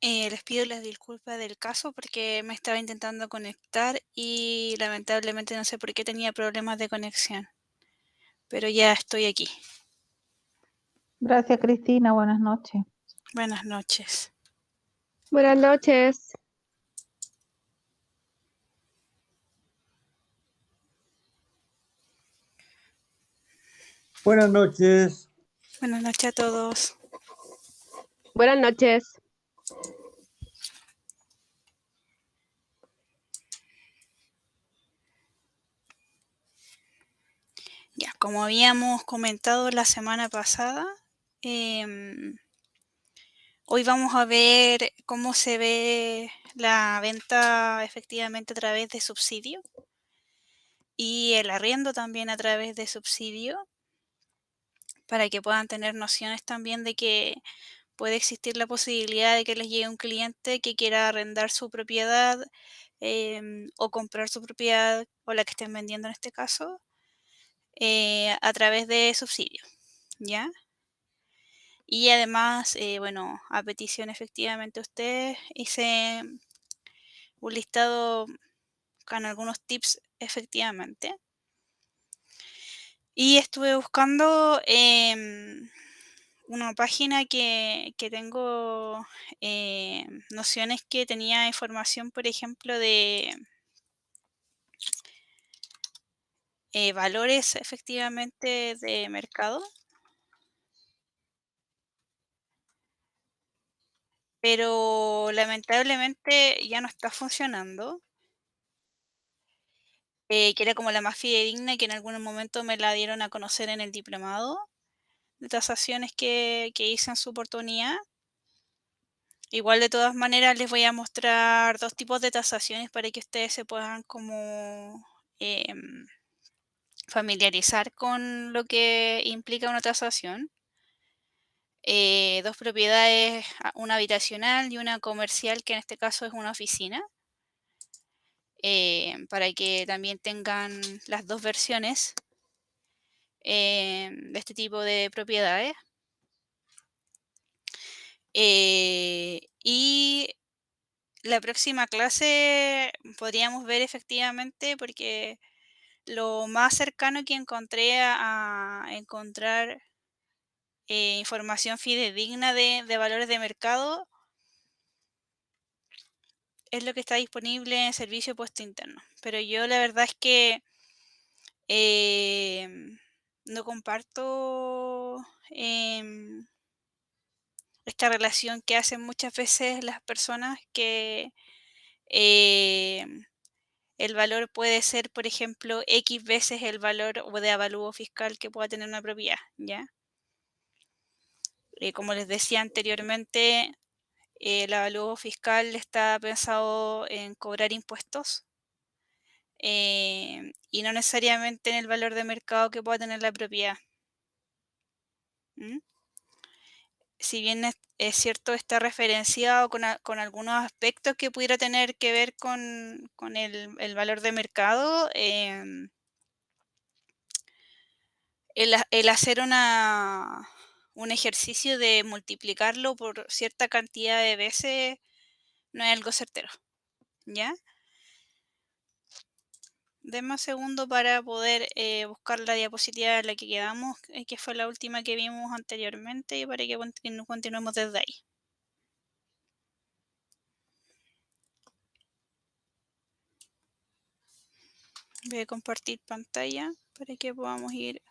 Les pido las disculpas del caso porque me estaba intentando conectar y lamentablemente no sé por qué tenía problemas de conexión, pero ya estoy aquí. Gracias, Cristina. Buenas noches. Buenas noches. Buenas noches. Buenas noches. Buenas noches a todos. Buenas noches. Ya, como habíamos comentado la semana pasada, em, hoy vamos a ver cómo se ve la venta efectivamente a través de subsidio y el arriendo también a través de subsidio, para que puedan tener nociones también de que puede existir la posibilidad de que les llegue un cliente que quiera arrendar su propiedad o comprar su propiedad o la que estén vendiendo en este caso a través de subsidio, ¿ya? Y además, bueno, a petición efectivamente de ustedes hice un listado con algunos tips efectivamente. Y estuve buscando una página que tengo nociones que tenía información, por ejemplo, de valores efectivamente de mercado, pero lamentablemente ya no está funcionando, que era como la más fidedigna y que en algún momento me la dieron a conocer en el diplomado de tasaciones que hice en su oportunidad. Igual de todas maneras les voy a mostrar dos tipos de tasaciones para que ustedes se puedan como familiarizar con lo que implica una tasación. Dos propiedades, una habitacional y una comercial, que en este caso es una oficina, para que también tengan las dos versiones de este tipo de propiedades. Y la próxima clase podríamos ver efectivamente, porque lo más cercano que encontré a encontrar información fidedigna de valores de mercado es lo que está disponible en servicio puesto interno. Pero yo la verdad es que no comparto esta relación que hacen muchas veces las personas, que el valor puede ser, por ejemplo, X veces el valor o de avalúo fiscal que pueda tener una propiedad, ¿ya? Como les decía anteriormente, el avalúo fiscal está pensado en cobrar impuestos y no necesariamente en el valor de mercado que pueda tener la propiedad. ¿Mm? Si bien es cierto, está referenciado con algunos aspectos que pudiera tener que ver con el valor de mercado, el hacer un ejercicio de multiplicarlo por cierta cantidad de veces no es algo certero, ¿ya? Denme un segundo para poder buscar la diapositiva en la que quedamos, que fue la última que vimos anteriormente, y para que continuemos desde ahí. Voy a compartir pantalla para que podamos ir.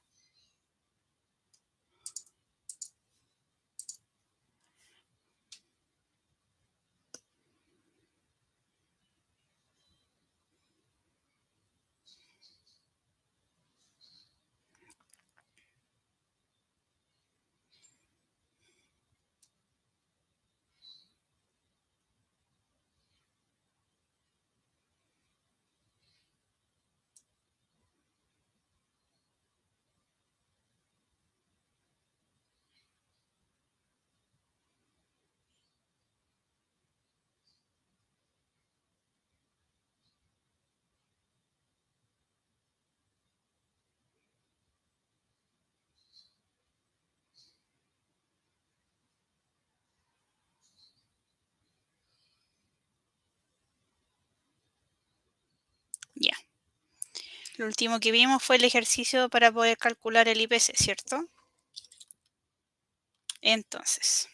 Lo último que vimos fue el ejercicio para poder calcular el IPC, ¿cierto? Entonces,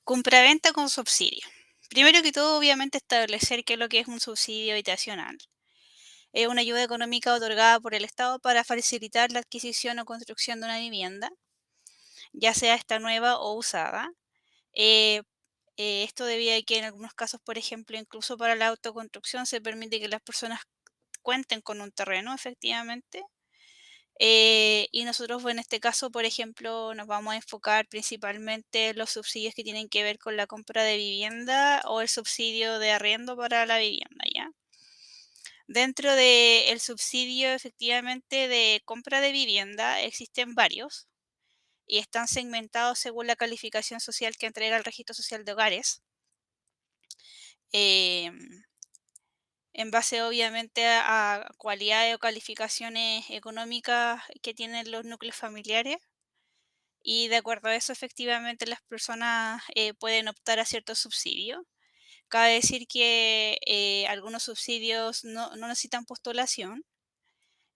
compraventa con subsidio. Primero que todo, obviamente, establecer qué es lo que es un subsidio habitacional. Es una ayuda económica otorgada por el Estado para facilitar la adquisición o construcción de una vivienda, ya sea esta nueva o usada. Eh, Esto debido a que en algunos casos, por ejemplo, incluso para la autoconstrucción se permite que las personas cuenten con un terreno, efectivamente. Y nosotros en este caso, por ejemplo, nos vamos a enfocar principalmente en los subsidios que tienen que ver con la compra de vivienda o el subsidio de arriendo para la vivienda, ¿ya? Dentro del subsidio, efectivamente, de compra de vivienda existen varios y están segmentados según la calificación social que entrega el Registro Social de Hogares. em, en base obviamente a cualidades o calificaciones económicas que tienen los núcleos familiares. Y de acuerdo a eso, efectivamente, las personas pueden optar a ciertos subsidios. Cabe decir que algunos subsidios no necesitan postulación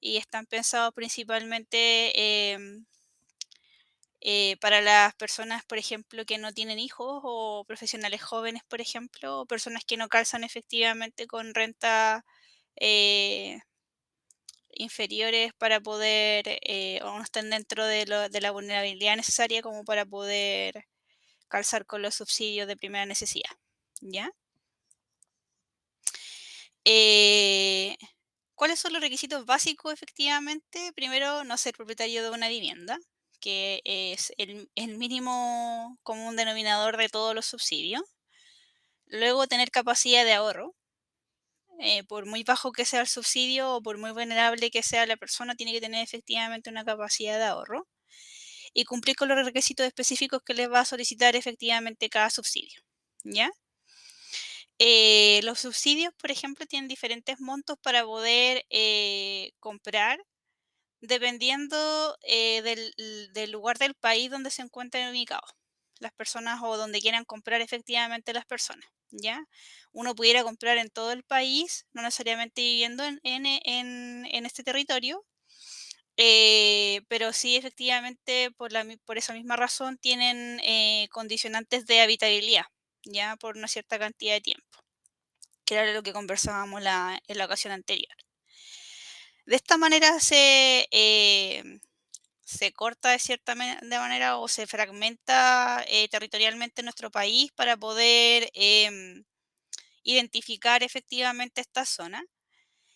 y están pensados principalmente para las personas, por ejemplo, que no tienen hijos o profesionales jóvenes, por ejemplo, o personas que no calzan efectivamente con renta eh, inferiores para poder, o no están dentro de la vulnerabilidad necesaria como para poder calzar con los subsidios de primera necesidad, ¿ya? Eh, ¿Cuáles son los requisitos básicos efectivamente? Primero, no ser propietario de una vivienda, que es el mínimo común denominador de todos los subsidios. Luego, tener capacidad de ahorro. Por muy bajo que sea el subsidio o por muy vulnerable que sea la persona, tiene que tener efectivamente una capacidad de ahorro y cumplir con los requisitos específicos que les va a solicitar efectivamente cada subsidio, ¿ya? Los subsidios, por ejemplo, tienen diferentes montos para poder comprar, dependiendo del lugar del país donde se encuentren ubicados las personas o donde quieran comprar efectivamente las personas, ¿ya? Uno pudiera comprar en todo el país, no necesariamente viviendo en este territorio, pero sí efectivamente por esa misma razón tienen condicionantes de habitabilidad, ¿ya? Por una cierta cantidad de tiempo, que era lo que conversábamos en la ocasión anterior. De esta manera se corta de cierta de manera o se fragmenta territorialmente nuestro país para poder identificar efectivamente esta zona.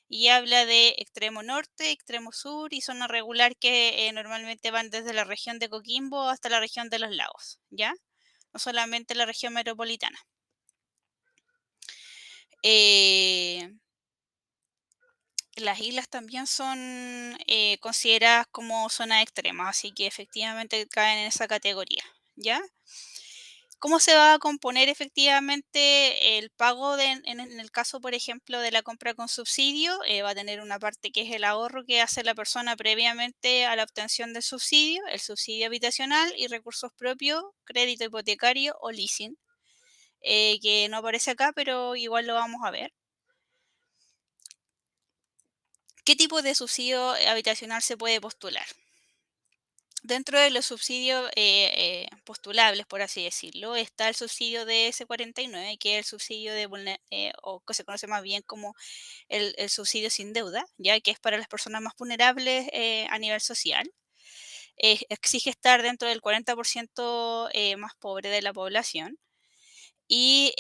Y habla de extremo norte, extremo sur y zona regular que normalmente van desde la región de Coquimbo hasta la región de los lagos, ¿ya? No solamente la región metropolitana. Eh, Las islas también son consideradas como zonas extremas, así que efectivamente caen en esa categoría, ¿ya? ¿Cómo se va a componer efectivamente el pago en el caso, por ejemplo, de la compra con subsidio? Va a tener una parte que es el ahorro que hace la persona previamente a la obtención del subsidio, el subsidio habitacional y recursos propios, crédito hipotecario o leasing, que no aparece acá, pero igual lo vamos a ver. ¿Qué tipo de subsidio habitacional se puede postular? Dentro de los subsidios postulables, por así decirlo, está el subsidio de S49, que es el subsidio o que se conoce más bien como el subsidio sin deuda, ya que es para las personas más vulnerables a nivel social. Exige estar dentro del 40% más pobre de la población y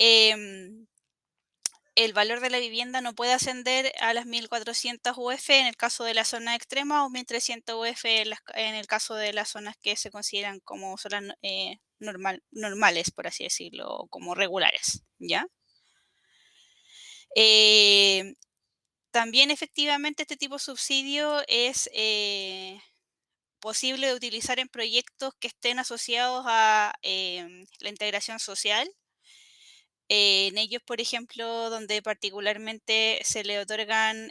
el valor de la vivienda no puede ascender a las 1.400 UF en el caso de la zona extrema o 1.300 UF en el caso de las zonas que se consideran como zonas normales, por así decirlo, o como regulares, ¿ya? Eh, También efectivamente este tipo de subsidio es posible de utilizar en proyectos que estén asociados a la integración social. En ellos, por ejemplo, donde particularmente se le otorgan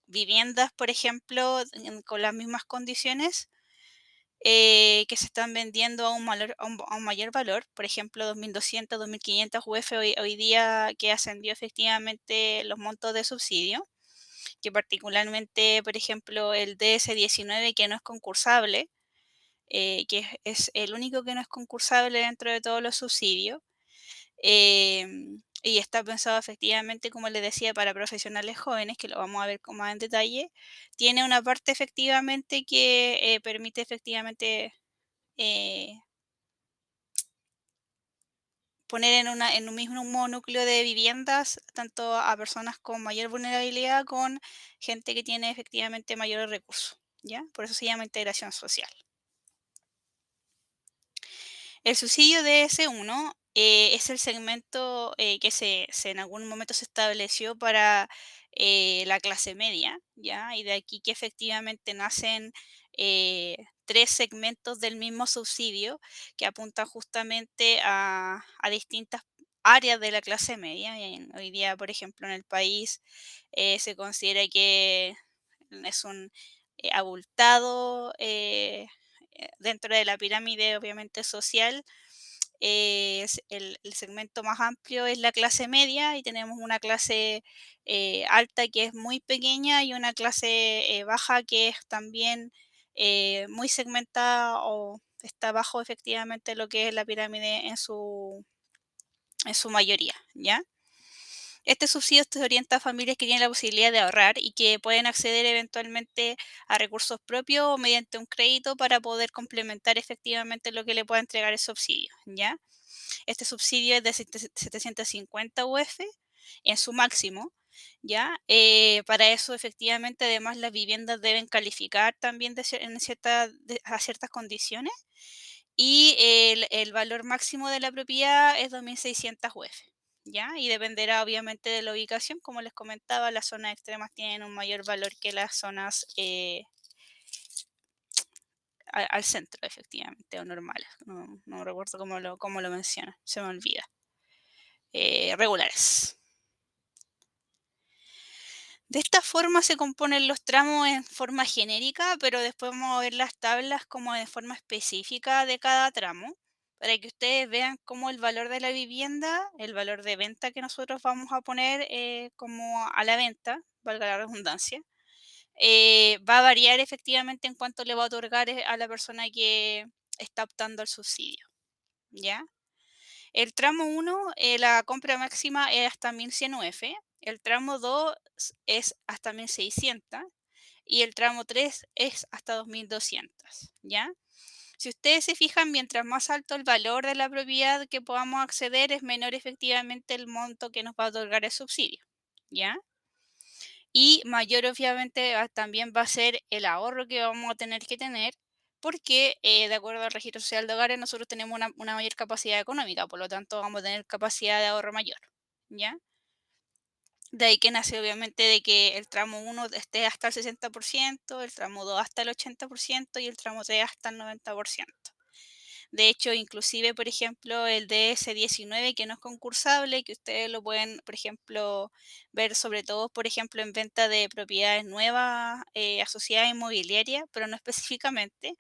viviendas, por ejemplo, con las mismas condiciones que se están vendiendo a un mayor valor, por ejemplo, 2.200, 2.500 UF hoy día que ascendió efectivamente los montos de subsidio. que particularmente, por ejemplo, el DS-19 que no es concursable, que es el único que no es concursable dentro de todos los subsidios. Y está pensado efectivamente, como les decía, para profesionales jóvenes, que lo vamos a ver con más en detalle. Tiene una parte efectivamente que permite efectivamente eh, poner en un mismo núcleo de viviendas tanto a personas con mayor vulnerabilidad con gente que tiene efectivamente mayores recursos, ¿ya? Por eso se llama integración social. El subsidio DS1 es el segmento que en algún momento se estableció para la clase media, ¿ya? Y de aquí que efectivamente nacen tres segmentos del mismo subsidio que apuntan justamente a distintas áreas de la clase media. Hoy día, por ejemplo, en el país se considera que es un abultado dentro de la pirámide, obviamente, social. Es el segmento más amplio es la clase media y tenemos una clase alta que es muy pequeña y una clase baja que es también muy segmentada o está bajo efectivamente lo que es la pirámide en su mayoría, ¿ya? Este subsidio se orienta a familias que tienen la posibilidad de ahorrar y que pueden acceder eventualmente a recursos propios o mediante un crédito para poder complementar efectivamente lo que le pueda entregar el subsidio, ¿ya? Este subsidio es de 750 UF en su máximo, ¿ya? Para eso, efectivamente, además las viviendas deben calificar también a ciertas condiciones y el valor máximo de la propiedad es 2.600 UF, ¿ya? Y dependerá obviamente de la ubicación. Como les comentaba, las zonas extremas tienen un mayor valor que las zonas al centro, efectivamente, o normales. No recuerdo cómo lo menciona, se me olvida. Regulares. De esta forma se componen los tramos en forma genérica, pero después vamos a ver las tablas como de forma específica de cada tramo, para que ustedes vean cómo el valor de la vivienda, el valor de venta que nosotros vamos a poner como a la venta, valga la redundancia, va a variar efectivamente en cuánto le va a otorgar a la persona que está optando al subsidio, ¿ya? El tramo uno, la compra máxima es hasta 1.100 UF, el tramo 2 es hasta 1.600 y el tramo 3 es hasta 2.200, ¿ya? Si ustedes se fijan, mientras más alto el valor de la propiedad que podamos acceder, es menor efectivamente el monto que nos va a otorgar el subsidio, ¿ya? Y mayor obviamente también va a ser el ahorro que vamos a tener porque de acuerdo al registro social de hogares nosotros tenemos una mayor capacidad económica, por lo tanto vamos a tener capacidad de ahorro mayor, ¿ya? De ahí que nace obviamente de que el tramo uno esté hasta el 60%, el tramo 2 hasta el 80% y el tramo 3 hasta el 90%. De hecho, inclusive, por ejemplo, el DS-19 que no es concursable, que ustedes lo pueden, por ejemplo, ver sobre todo, por ejemplo, en venta de propiedades nuevas asociadas a inmobiliaria, pero no específicamente.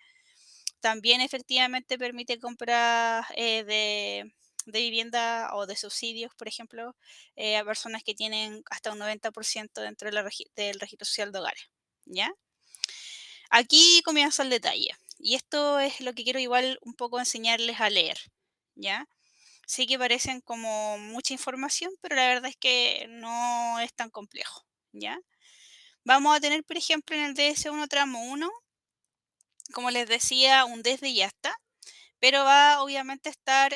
También efectivamente permite compras de vivienda o de subsidios, por ejemplo, a personas que tienen hasta un 90% dentro de del registro social de hogares, ¿ya? Aquí comienza el detalle. Y esto es lo que quiero igual un poco enseñarles a leer, ¿ya? Sí que parecen como mucha información, pero la verdad es que no es tan complejo, ¿ya? Vamos a tener, por ejemplo, en el DS1 tramo uno, como les decía, un desde y ya está, pero va obviamente a estar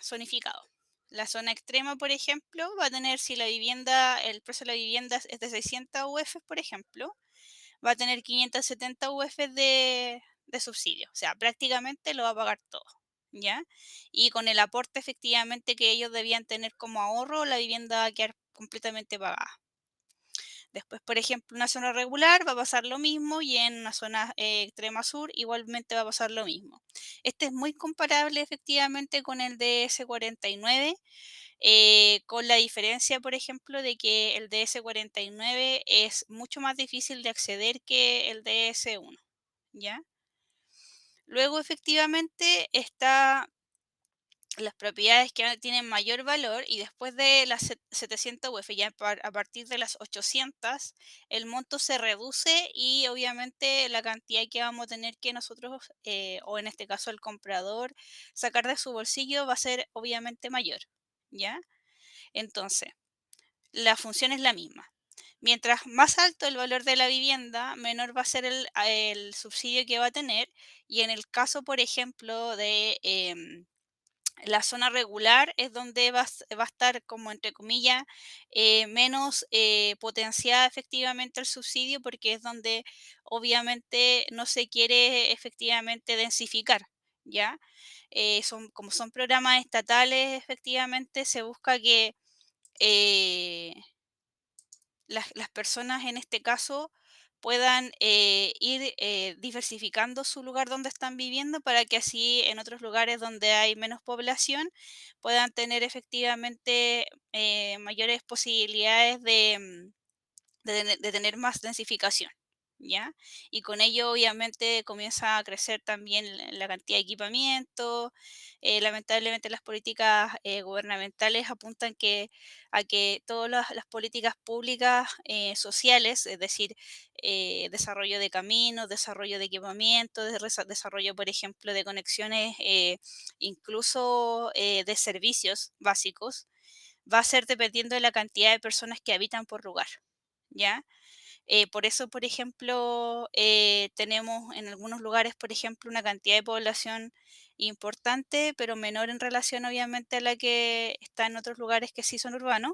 zonificado. La zona extrema, por ejemplo, va a tener si el precio de la vivienda es de 600 UF, por ejemplo, va a tener 570 UF de subsidio. O sea, prácticamente lo va a pagar todo, ¿ya? Y con el aporte efectivamente que ellos debían tener como ahorro, la vivienda va a quedar completamente pagada. Después, por ejemplo, una zona regular va a pasar lo mismo y en una zona extrema sur igualmente va a pasar lo mismo. Este es muy comparable efectivamente con el DS49, con la diferencia, por ejemplo, de que el DS49 es mucho más difícil de acceder que el DS1, ¿ya? Luego, efectivamente, está las propiedades que tienen mayor valor y después de las 700 UF, ya a partir de las 800, el monto se reduce y obviamente la cantidad que vamos a tener que nosotros, o en este caso el comprador, sacar de su bolsillo va a ser obviamente mayor, ¿ya? Entonces, la función es la misma. Mientras más alto el valor de la vivienda, menor va a ser el subsidio que va a tener. Y en el caso, por ejemplo, de la zona regular es donde va a estar como entre comillas menos potenciada efectivamente el subsidio porque es donde obviamente no se quiere efectivamente densificar, ¿ya? Como son programas estatales, efectivamente se busca que eh, las personas en este caso puedan ir diversificando su lugar donde están viviendo para que así en otros lugares donde hay menos población puedan tener efectivamente mayores posibilidades de tener más densificación, ¿ya? Y con ello, obviamente, comienza a crecer también la cantidad de equipamiento. Lamentablemente, las políticas gubernamentales apuntan a que todas las políticas públicas sociales, es decir, desarrollo de caminos, desarrollo de equipamiento, desarrollo, por ejemplo, de conexiones, incluso de servicios básicos, va a ser dependiendo de la cantidad de personas que habitan por lugar, ¿ya? Por eso, por ejemplo, tenemos en algunos lugares, por ejemplo, una cantidad de población importante, pero menor en relación, obviamente, a la que está en otros lugares que sí son urbanos,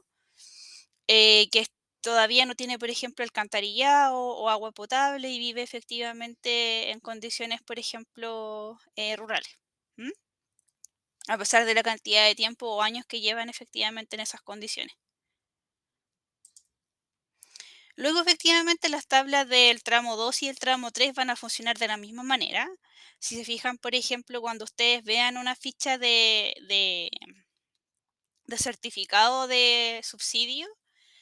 todavía no tiene, por ejemplo, alcantarillado o agua potable y vive efectivamente en condiciones, por ejemplo, rurales. ¿M? A pesar de la cantidad de tiempo o años que llevan efectivamente en esas condiciones. Luego, efectivamente, las tablas del tramo 2 y el tramo 3 van a funcionar de la misma manera. Si se fijan, por ejemplo, cuando ustedes vean una ficha de certificado de subsidio,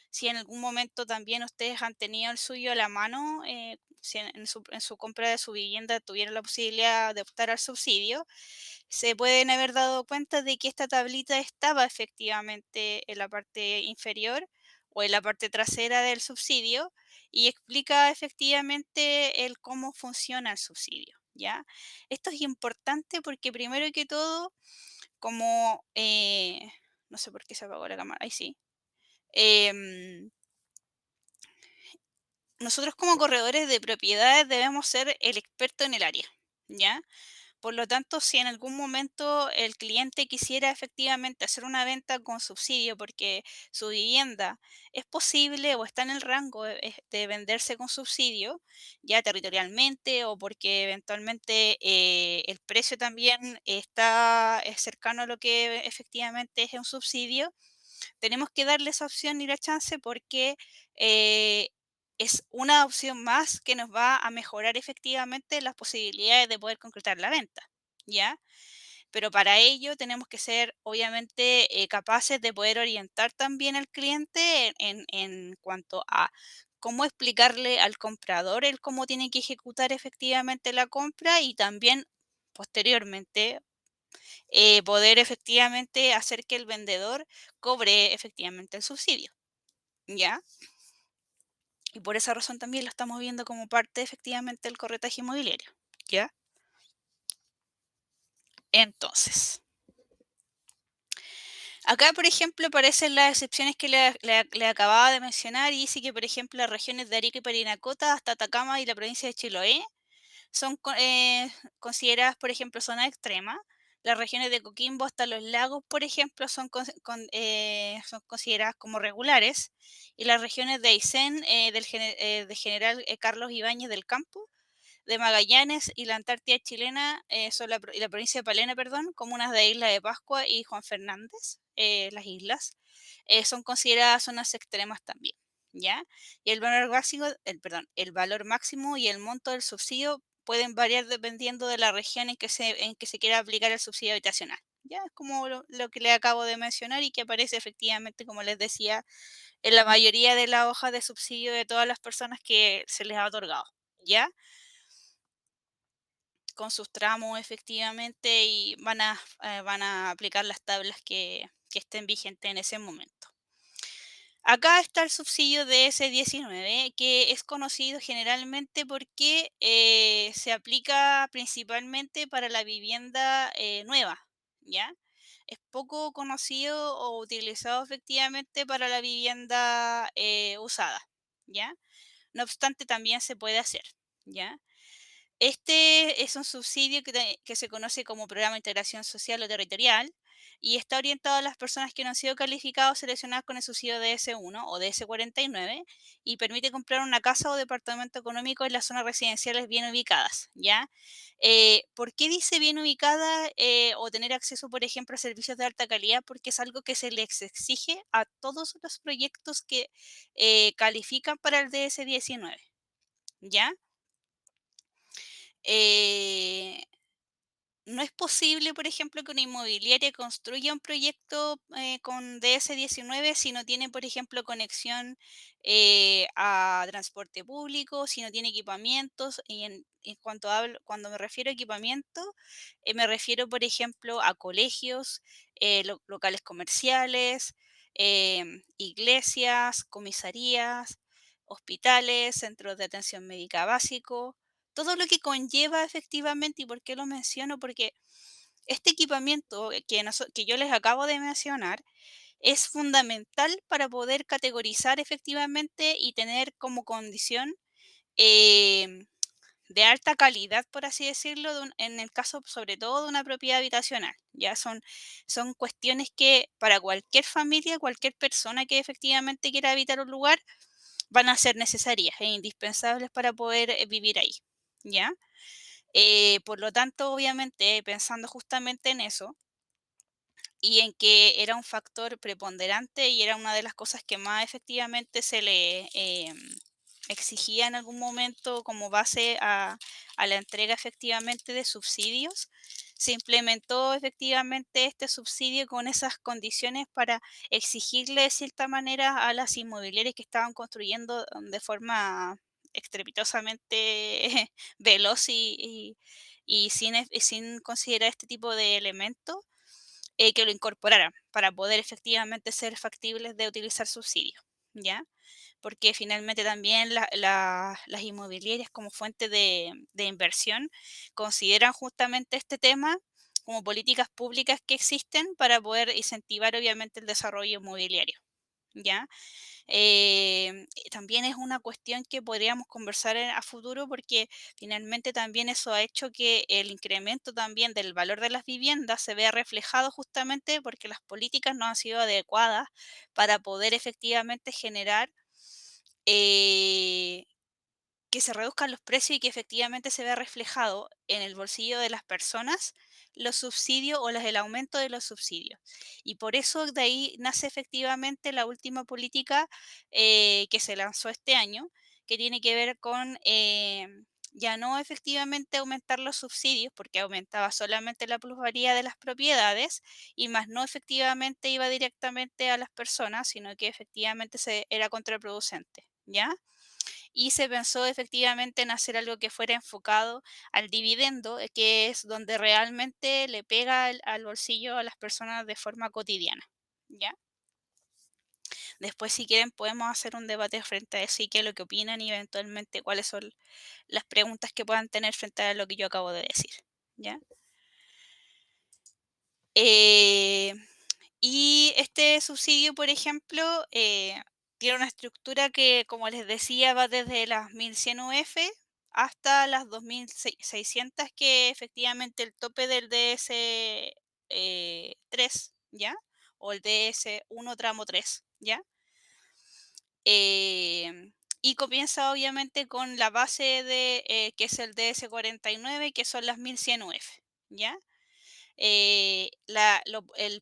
si en algún momento también ustedes han tenido el suyo a la mano, si en su compra de su vivienda tuvieron la posibilidad de optar al subsidio, se pueden haber dado cuenta de que esta tablita estaba efectivamente en la parte inferior o en la parte trasera del subsidio y explica efectivamente el cómo funciona el subsidio, ¿ya? Esto es importante porque primero que todo, como, no sé por qué se apagó la cámara, ahí sí. em, Nosotros como corredores de propiedades debemos ser el experto en el área, ¿ya? Por lo tanto, si en algún momento el cliente quisiera efectivamente hacer una venta con subsidio porque su vivienda es posible o está en el rango de venderse con subsidio, ya territorialmente o porque eventualmente el precio también es cercano a lo que efectivamente es un subsidio, tenemos que darle esa opción y la chance porque eh, es una opción más que nos va a mejorar efectivamente las posibilidades de poder concretar la venta, ¿ya? Pero para ello tenemos que ser, obviamente, capaces de poder orientar también al cliente en cuanto a cómo explicarle al comprador el cómo tiene que ejecutar efectivamente la compra y también posteriormente poder efectivamente hacer que el vendedor cobre efectivamente el subsidio, ¿ya? Y por esa razón también lo estamos viendo como parte efectivamente del corretaje inmobiliario, ¿ya? Entonces, acá, por ejemplo, aparecen las excepciones que le acababa de mencionar y dice que, por ejemplo, las regiones de Arica y Parinacota hasta Atacama y la provincia de Chiloé son consideradas, por ejemplo, zona extrema. Las regiones de Coquimbo hasta los lagos, por ejemplo, son consideradas como regulares. Y las regiones de Aysén, de General Carlos Ibáñez del Campo, de Magallanes y la Antártida chilena y la provincia de Palena, perdón, comunas de Isla de Pascua y Juan Fernández, las islas, son consideradas zonas extremas también, ¿ya? Y el valor máximo y el monto del subsidio pueden variar dependiendo de la región en que se quiera aplicar el subsidio habitacional. Ya es como lo que le acabo de mencionar y que aparece efectivamente, como les decía, en la mayoría de las hojas de subsidio de todas las personas que se les ha otorgado. ¿Ya? con sus tramos efectivamente y van a aplicar las tablas que estén vigentes en ese momento. Acá está el subsidio de S19, que es conocido generalmente porque se aplica principalmente para la vivienda nueva, ¿ya? Es poco conocido o utilizado efectivamente para la vivienda usada, ¿ya? No obstante, también se puede hacer, ¿ya? Este es un subsidio que se conoce como Programa de Integración Social o Territorial y está orientado a las personas que no han sido calificadas o seleccionadas con el subsidio DS1 o DS49 y permite comprar una casa o departamento económico en las zonas residenciales bien ubicadas, ¿ya? ¿Por qué dice bien ubicada o tener acceso, por ejemplo, a servicios de alta calidad? Porque es algo que se les exige a todos los proyectos que califican para el DS19, ¿ya? Eh, no es posible, por ejemplo, que una inmobiliaria construya un proyecto con DS19 si no tiene, por ejemplo, conexión a transporte público, si no tiene equipamientos. Y en cuanto hablo, cuando me refiero a equipamiento, me refiero, por ejemplo, a colegios, locales comerciales, iglesias, comisarías, hospitales, centros de atención médica básico, todo lo que conlleva efectivamente. ¿Y por qué lo menciono? Porque este equipamiento que yo les acabo de mencionar es fundamental para poder categorizar efectivamente y tener como condición em, de alta calidad, por así decirlo, en el caso sobre todo de una propiedad habitacional. Ya son cuestiones que para cualquier familia, cualquier persona que efectivamente quiera habitar un lugar, van a ser necesarias e indispensables para poder vivir ahí. ¿Ya? Por lo tanto, obviamente, pensando justamente en eso y en que era un factor preponderante y era una de las cosas que más efectivamente se le exigía en algún momento como base a la entrega efectivamente de subsidios, se implementó efectivamente este subsidio con esas condiciones para exigirle de cierta manera a las inmobiliarias que estaban construyendo de forma estrepitosamente veloz y sin considerar este tipo de elementos, que lo incorporaran para poder efectivamente ser factibles de utilizar subsidios, ¿ya? Porque finalmente también las inmobiliarias como fuente de inversión consideran justamente este tema como políticas públicas que existen para poder incentivar obviamente el desarrollo inmobiliario, ¿ya? También es una cuestión que podríamos conversar a futuro porque finalmente también eso ha hecho que el incremento también del valor de las viviendas se vea reflejado justamente porque las políticas no han sido adecuadas para poder efectivamente generar eh, que se reduzcan los precios y que efectivamente se vea reflejado en el bolsillo de las personas los subsidios o el aumento de los subsidios. Y por eso de ahí nace efectivamente la última política que se lanzó este año, que tiene que ver con ya no efectivamente aumentar los subsidios, porque aumentaba solamente la plusvalía de las propiedades y más no efectivamente iba directamente a las personas, sino que efectivamente era contraproducente, ¿ya? Y se pensó efectivamente en hacer algo que fuera enfocado al dividendo, que es donde realmente le pega al bolsillo a las personas de forma cotidiana, ¿ya? Después, si quieren, podemos hacer un debate frente a eso y qué es lo que opinan y eventualmente cuáles son las preguntas que puedan tener frente a lo que yo acabo de decir, ¿ya? Eh, y este subsidio, por ejemplo, tiene una estructura que, como les decía, va desde las 1100 UF hasta las 2600, que efectivamente el tope del DS 3, ¿ya? O el DS1 tramo 3, ¿ya? Y comienza obviamente con la base que es el DS49, que son las 1100 UF, ¿ya? El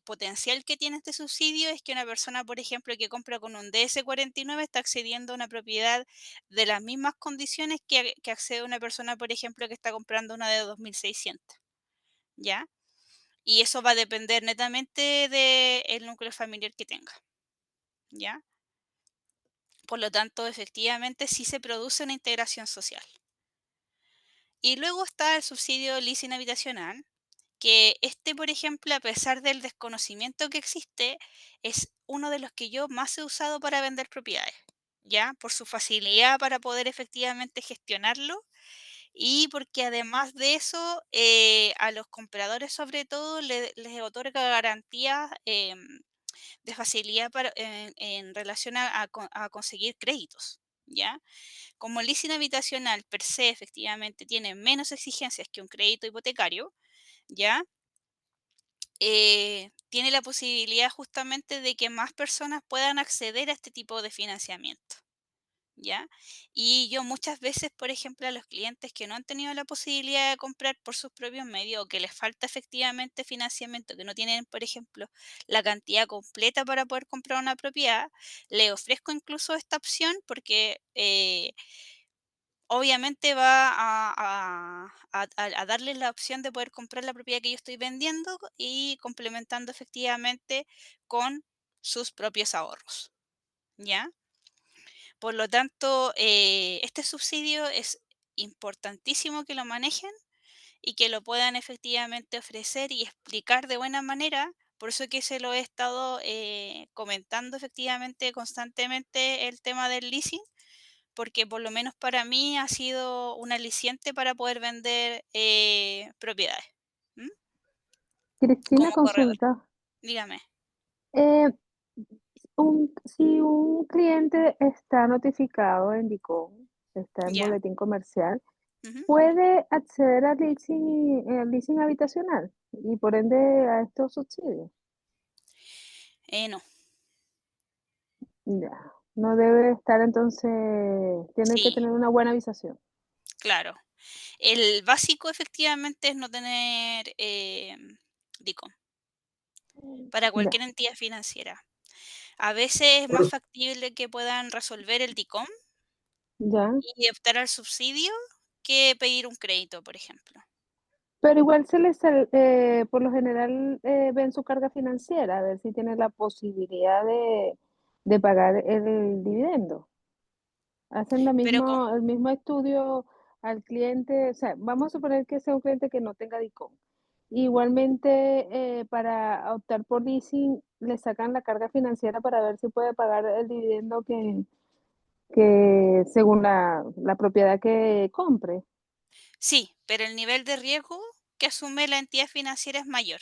potencial que tiene este subsidio es que una persona, por ejemplo, que compra con un DS49 está accediendo a una propiedad de las mismas condiciones que accede una persona, por ejemplo, que está comprando una de 2600, ¿ya? Y eso va a depender netamente del núcleo familiar que tenga, ¿ya? Por lo tanto, efectivamente, sí se produce una integración social. Y luego está el subsidio leasing habitacional, que este, por ejemplo, a pesar del desconocimiento que existe, es uno de los que yo más he usado para vender propiedades, ¿ya? Por su facilidad para poder efectivamente gestionarlo y porque además de eso, a los compradores sobre todo les otorga garantías de facilidad en relación a conseguir créditos, ¿ya? Como el leasing habitacional per se efectivamente tiene menos exigencias que un crédito hipotecario, ¿ya? Tiene la posibilidad justamente de que más personas puedan acceder a este tipo de financiamiento, ¿ya? Y yo muchas veces, por ejemplo, a los clientes que no han tenido la posibilidad de comprar por sus propios medios o que les falta efectivamente financiamiento, que no tienen, por ejemplo, la cantidad completa para poder comprar una propiedad, le ofrezco incluso esta opción porque obviamente va a darles la opción de poder comprar la propiedad que yo estoy vendiendo y complementando efectivamente con sus propios ahorros, ¿ya? Por lo tanto, este subsidio es importantísimo que lo manejen y que lo puedan efectivamente ofrecer y explicar de buena manera. Por eso que se lo he estado comentando efectivamente constantemente el tema del leasing, porque por lo menos para mí ha sido un aliciente para poder vender propiedades. ¿M? Cristina, Como corredor. consulta. Dígame. Eh, si un cliente está notificado en DICOM, está en Ya. boletín comercial, Ujú. puede acceder al leasing habitacional y por ende a estos subsidios. No, Ya, no debe estar entonces, tiene que sí, tener una buena avisación. claro. El básico efectivamente es no tener DICOM para Ya, cualquier entidad financiera. A veces es más factible que puedan resolver el DICOM ya. y optar al subsidio que pedir un crédito, por ejemplo. Pero igual por lo general, ven su carga financiera, a ver si tiene la posibilidad de pagar el dividendo. Hacen Pero el mismo estudio al cliente, o sea, vamos a suponer que sea un cliente que no tenga DICOM. Igualmente, para optar por leasing, le sacan la carga financiera para ver si puede pagar el dividendo que según la propiedad que compre. sí, pero el nivel de riesgo que asume la entidad financiera es mayor.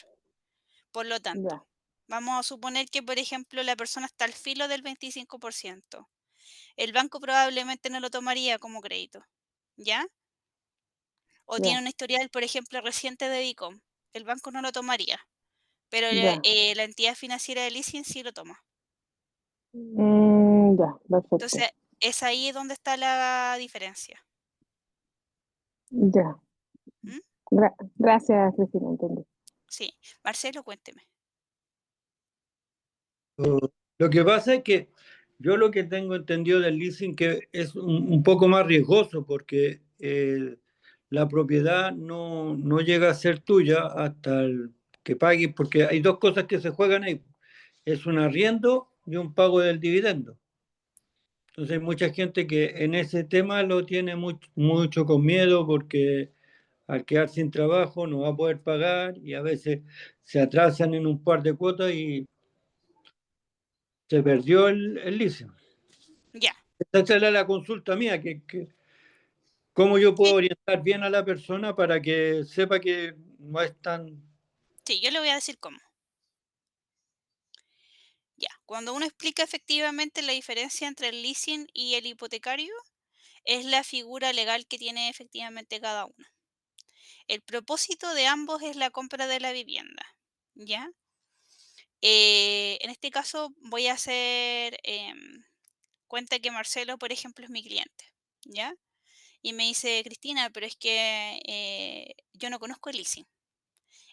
Por lo Ya, tanto, vamos a suponer que, por ejemplo, la persona está al filo del 25%. El banco probablemente no lo tomaría como crédito, ¿ya? O tiene ya, un historial, por ejemplo, reciente de DICOM. El banco no lo tomaría, pero ya. la entidad financiera de leasing sí lo toma. Ya, perfecto. Entonces, es ahí donde está la diferencia. Ya. ¿M? Gracias, Cristina, entendí. Sí. Marcelo, cuénteme. Lo que pasa es que yo lo que tengo entendido del leasing que es un poco más riesgoso porque la propiedad no llega a ser tuya hasta que pagues, porque hay dos cosas que se juegan ahí. Es un arriendo y un pago del dividendo. Entonces hay mucha gente que en ese tema lo tiene mucho con miedo porque al quedar sin trabajo no va a poder pagar y a veces se atrasan en un par de cuotas y se perdió el leasing. Ya. Esa era la consulta mía, cómo yo puedo Sí, orientar bien a la persona para que sepa que no es tan... sí, yo le voy a decir cómo. Ya. Cuando uno explica efectivamente la diferencia entre el leasing y el hipotecario, es la figura legal que tiene efectivamente cada uno. El propósito de ambos es la compra de la vivienda, ¿ya? En este caso voy a hacer cuenta que Marcelo, por ejemplo, es mi cliente, ¿ya? Y me dice, Cristina, pero es que yo no conozco el leasing.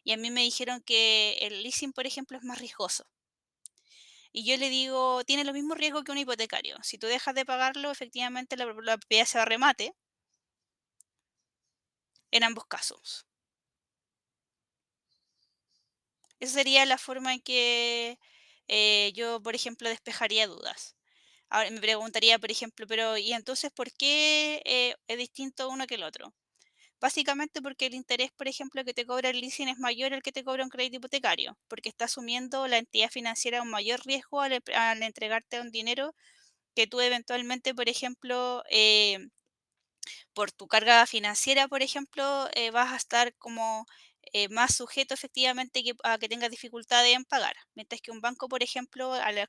Y a mí me dijeron que el leasing, por ejemplo, es más riesgoso. Y yo le digo, tiene lo mismo riesgo que un hipotecario. Si tú dejas de pagarlo, efectivamente la propiedad se va a remate en ambos casos. Esa sería la forma en que yo, por ejemplo, despejaría dudas. Ahora me preguntaría, por ejemplo, pero ¿y entonces por qué es distinto uno que el otro? Básicamente porque el interés, por ejemplo, que te cobra el leasing es mayor al que te cobra un crédito hipotecario, porque está asumiendo la entidad financiera un mayor riesgo al entregarte un dinero que tú eventualmente, por ejemplo, por tu carga financiera, por ejemplo, vas a estar como más sujeto efectivamente a que tengas dificultades en pagar. Mientras que un banco, por ejemplo, al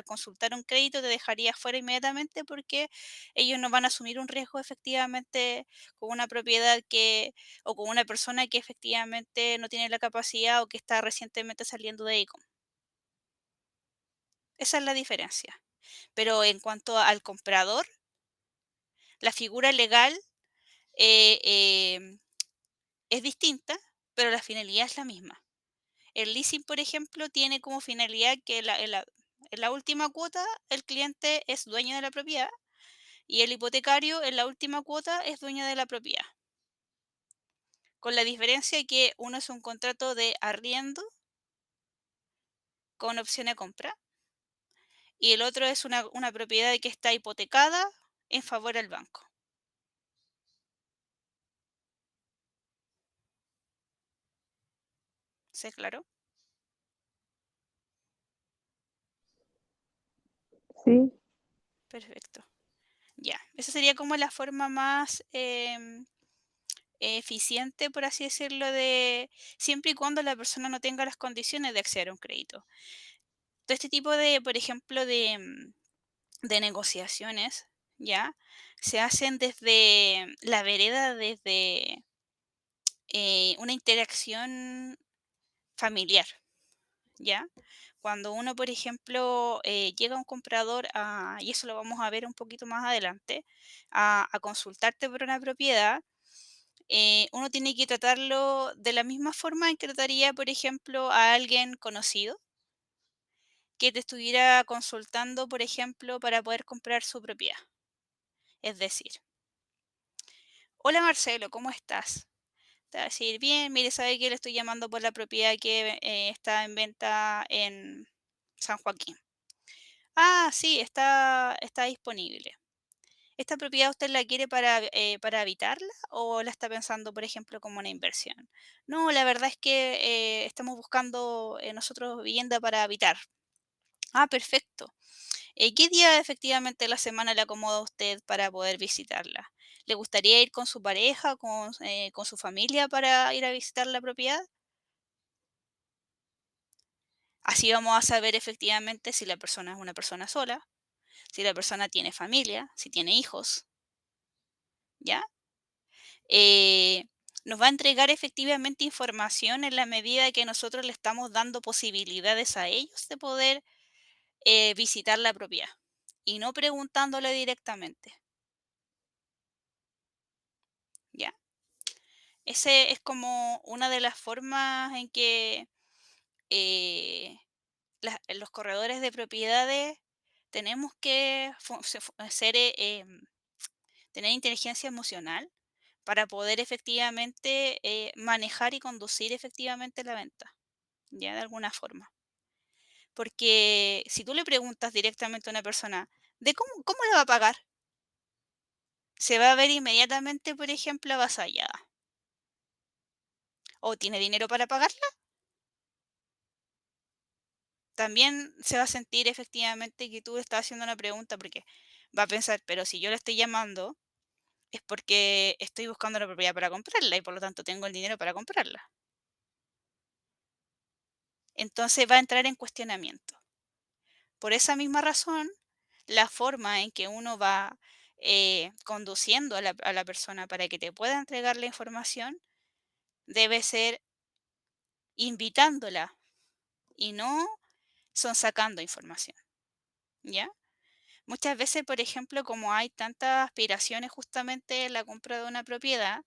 consultar un crédito te dejaría fuera inmediatamente porque ellos no van a asumir un riesgo efectivamente con una propiedad o con una persona que efectivamente no tiene la capacidad o que está recientemente saliendo de ICOM. Esa es la diferencia. Pero en cuanto al comprador, la figura legal eh, em, es distinta, pero la finalidad es la misma. El leasing, por ejemplo, tiene como finalidad que en la última cuota el cliente es dueño de la propiedad y el hipotecario en la última cuota es dueño de la propiedad. Con la diferencia que uno es un contrato de arriendo con opción a compra y el otro es una propiedad que está hipotecada en favor al banco. ¿Sí, claro? Sí, Perfecto. Ya, esa sería como la forma más eficiente, por así decirlo, de siempre y cuando la persona no tenga las condiciones de acceder a un crédito. Todo este tipo de, por ejemplo, de negociaciones, ¿ya? Se hacen desde la vereda, desde una interacción familiar, ¿ya? Cuando uno, por ejemplo, llega a un comprador, y eso lo vamos a ver un poquito más adelante, a consultarte por una propiedad, uno tiene que tratarlo de la misma forma en que trataría, por ejemplo, a alguien conocido que te estuviera consultando, por ejemplo, para poder comprar su propiedad. Es decir, hola Marcelo, ¿cómo estás? Te va a decir, bien, mire, sabe que le estoy llamando por la propiedad que está en venta en San Joaquín. Ah, sí, está disponible. ¿Esta propiedad usted la quiere para habitarla o la está pensando, por ejemplo, como una inversión? No, la verdad es que estamos buscando nosotros vivienda para habitar. Ah, perfecto. ¿Qué día efectivamente de la semana le acomoda a usted para poder visitarla? ¿Le gustaría ir con su pareja, con su familia para ir a visitar la propiedad? Así vamos a saber efectivamente si la persona es una persona sola, si la persona tiene familia, si tiene hijos, ¿ya? eh, nos va a entregar efectivamente información en la medida que nosotros le estamos dando posibilidades a ellos de poder visitar la propiedad y no preguntándole directamente, ¿ya? Ese es como una de las formas en que eh, los corredores de propiedades tenemos que tener inteligencia emocional para poder efectivamente manejar y conducir efectivamente la venta, ya de alguna forma. Porque si tú le preguntas directamente a una persona, ¿de cómo le va a pagar? Se va a ver inmediatamente, por ejemplo, avasallada. ¿O tiene dinero para pagarla? También se va a sentir efectivamente que tú le estás haciendo una pregunta porque va a pensar, pero si yo le estoy llamando es porque estoy buscando la propiedad para comprarla y por lo tanto tengo el dinero para comprarla. Entonces va a entrar en cuestionamiento. Por esa misma razón, la forma en que uno va conduciendo a la persona para que te pueda entregar la información debe ser invitándola y no son sacando información, ¿ya? Muchas veces, por ejemplo, como hay tantas aspiraciones justamente en la compra de una propiedad,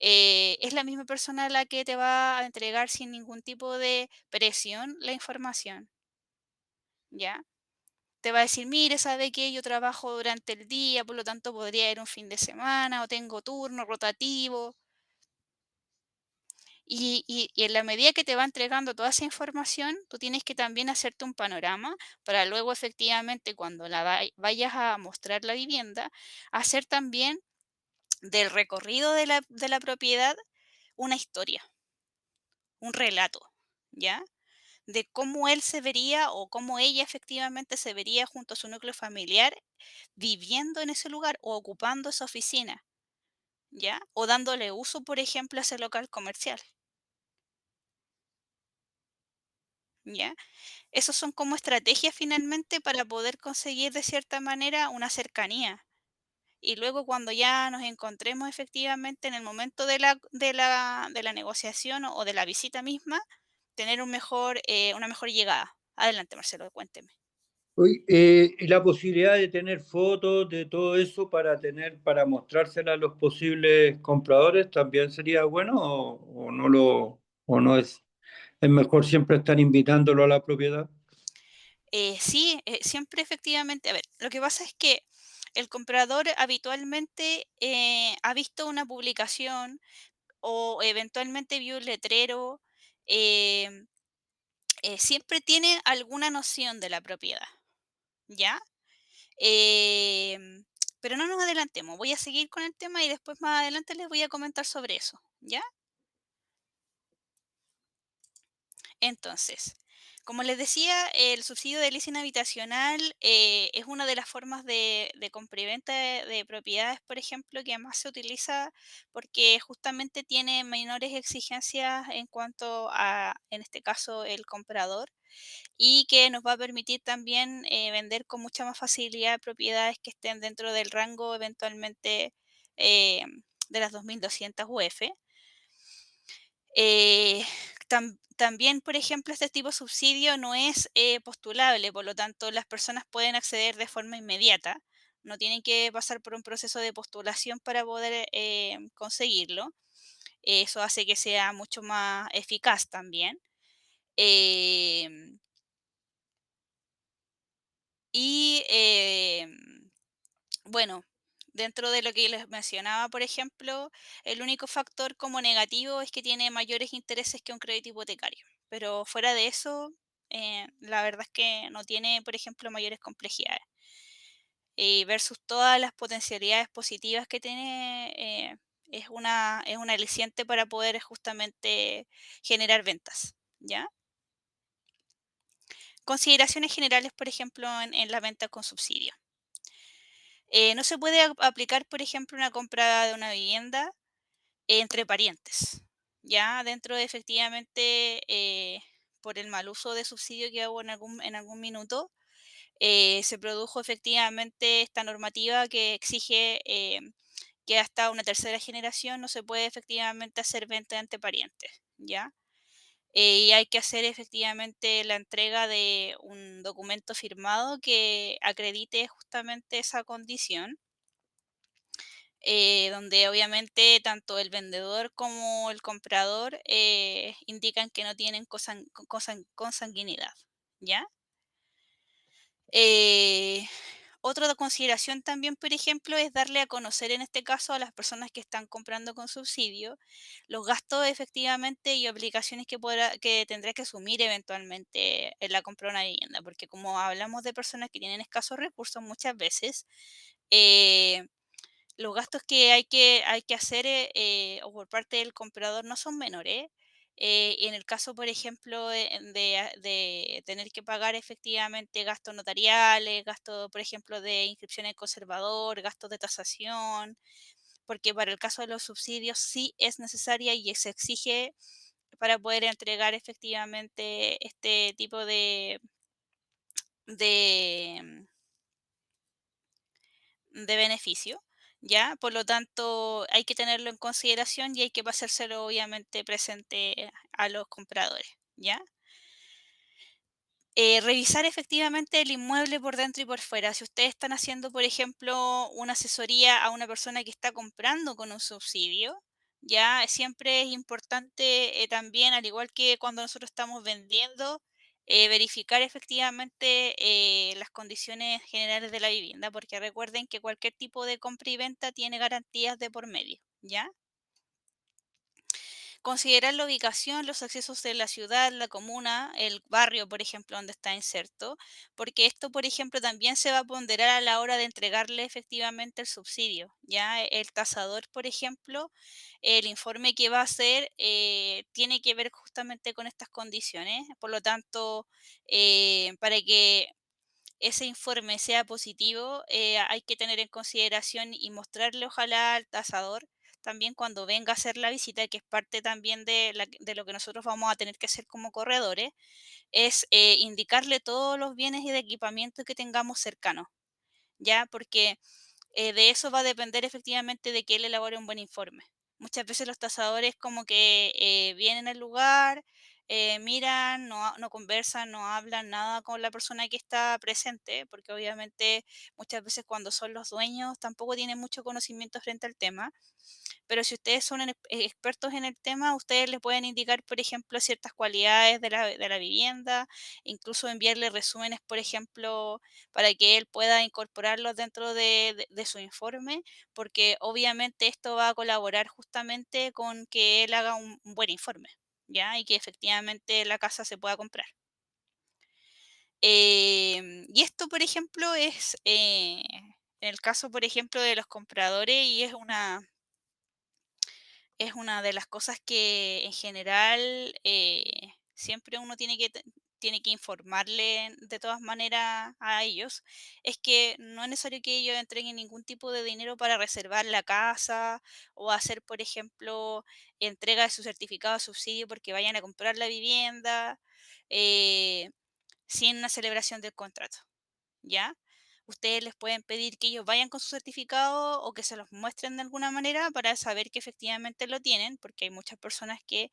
es la misma persona la que te va a entregar sin ningún tipo de presión la información, ¿ya? Te va a decir, mire, ¿sabe qué? Yo trabajo durante el día, por lo tanto podría ir un fin de semana o tengo turno rotativo. Y en la medida que te va entregando toda esa información, tú tienes que también hacerte un panorama para luego efectivamente cuando vayas a mostrar la vivienda, hacer también del recorrido de la propiedad una historia, un relato, ¿ya? De cómo él se vería o cómo ella efectivamente se vería junto a su núcleo familiar viviendo en ese lugar o ocupando esa oficina, ¿ya? O dándole uso, por ejemplo, a ese local comercial, ¿ya? Esos son como estrategias finalmente para poder conseguir de cierta manera una cercanía. Y luego cuando ya nos encontremos efectivamente en el momento de la negociación o de la visita misma, tener una mejor llegada. Adelante, Marcelo, cuénteme. Oye, y la posibilidad de tener fotos de todo eso para para mostrársela a los posibles compradores también sería bueno o no o no es mejor siempre estar invitándolo a la propiedad. Sí, siempre efectivamente, a ver, lo que pasa es que el comprador habitualmente ha visto una publicación o eventualmente vio un letrero, em, siempre tiene alguna noción de la propiedad, ¿ya? Em, pero no nos adelantemos, voy a seguir con el tema y después más adelante les voy a comentar sobre eso, ¿ya? Entonces, como les decía, el subsidio de leasing habitacional es una de las formas de compra y venta de propiedades, por ejemplo, que más se utiliza porque justamente tiene menores exigencias en cuanto a, en este caso, el comprador y que nos va a permitir también vender con mucha más facilidad propiedades que estén dentro del rango eventualmente eh, de las 2.200 UF. Eh, también, por ejemplo, este tipo de subsidio no es postulable, por lo tanto, las personas pueden acceder de forma inmediata, no tienen que pasar por un proceso de postulación para poder conseguirlo. Eso hace que sea mucho más eficaz también. Em, y bueno, dentro de lo que les mencionaba, por ejemplo, el único factor como negativo es que tiene mayores intereses que un crédito hipotecario. Pero fuera de eso, la verdad es que no tiene, por ejemplo, mayores complejidades. Y versus todas las potencialidades positivas que tiene, es un aliciente para poder justamente generar ventas, ¿ya? Consideraciones generales, por ejemplo, en la venta con subsidio. No se puede aplicar, por ejemplo, una compra de una vivienda entre parientes. Ya dentro de efectivamente, por el mal uso de subsidio que hubo en algún minuto, se produjo efectivamente esta normativa que exige que hasta una tercera generación no se puede efectivamente hacer venta entre parientes. ¿Ya? Y hay que hacer efectivamente la entrega de un documento firmado que acredite justamente esa condición donde obviamente tanto el vendedor como el comprador indican que no tienen consanguinidad, ¿ya? Eh, Otra consideración también, por ejemplo, es darle a conocer en este caso a las personas que están comprando con subsidio los gastos efectivamente y obligaciones que tendrá que asumir eventualmente en la compra de una vivienda, porque como hablamos de personas que tienen escasos recursos muchas veces, eh, los gastos que hay que hacer, o por parte del comprador no son menores. Y en el caso, por ejemplo, de tener que pagar efectivamente gastos notariales, gastos, por ejemplo, de inscripción en conservador, gastos de tasación, porque para el caso de los subsidios sí es necesaria y se exige para poder entregar efectivamente este tipo de de beneficio, ¿ya? Por lo tanto, hay que tenerlo en consideración y hay que pasárselo obviamente presente a los compradores, ¿ya? Revisar efectivamente el inmueble por dentro y por fuera. Si ustedes están haciendo, por ejemplo, una asesoría a una persona que está comprando con un subsidio, ya siempre es importante también, al igual que cuando nosotros estamos vendiendo, verificar efectivamente las condiciones generales de la vivienda, porque recuerden que cualquier tipo de compra y venta tiene garantías de por medio, ¿ya? Considerar la ubicación, los accesos de la ciudad, la comuna, el barrio, por ejemplo, donde está inserto, porque esto, por ejemplo, también se va a ponderar a la hora de entregarle efectivamente el subsidio. Ya el tasador, por ejemplo, el informe que va a hacer tiene que ver justamente con estas condiciones. Por lo tanto, para que ese informe sea positivo, hay que tener en consideración y mostrarle ojalá al tasador también cuando venga a hacer la visita, que es parte también de lo que nosotros vamos a tener que hacer como corredores, es indicarle todos los bienes y de equipamiento que tengamos cercanos, ¿ya? Porque de eso va a depender efectivamente de que él elabore un buen informe. Muchas veces los tasadores como que vienen al lugar, miran, no conversan, no hablan nada con la persona que está presente, porque obviamente muchas veces cuando son los dueños tampoco tienen mucho conocimiento frente al tema. Pero si ustedes son expertos en el tema, ustedes les pueden indicar, por ejemplo, ciertas cualidades de la vivienda, incluso enviarle resúmenes, por ejemplo, para que él pueda incorporarlos dentro de su informe, porque obviamente esto va a colaborar justamente con que él haga un buen informe, ¿ya? Y que efectivamente la casa se pueda comprar. Y esto, por ejemplo, es en el caso, por ejemplo, de los compradores y es una de las cosas que en general siempre uno tiene que informarle de todas maneras a ellos, es que no es necesario que ellos entreguen ningún tipo de dinero para reservar la casa o hacer, por ejemplo, entrega de su certificado de subsidio porque vayan a comprar la vivienda eh, sin una celebración del contrato. ¿Ya? Ustedes les pueden pedir que ellos vayan con su certificado o que se los muestren de alguna manera para saber que efectivamente lo tienen, porque hay muchas personas que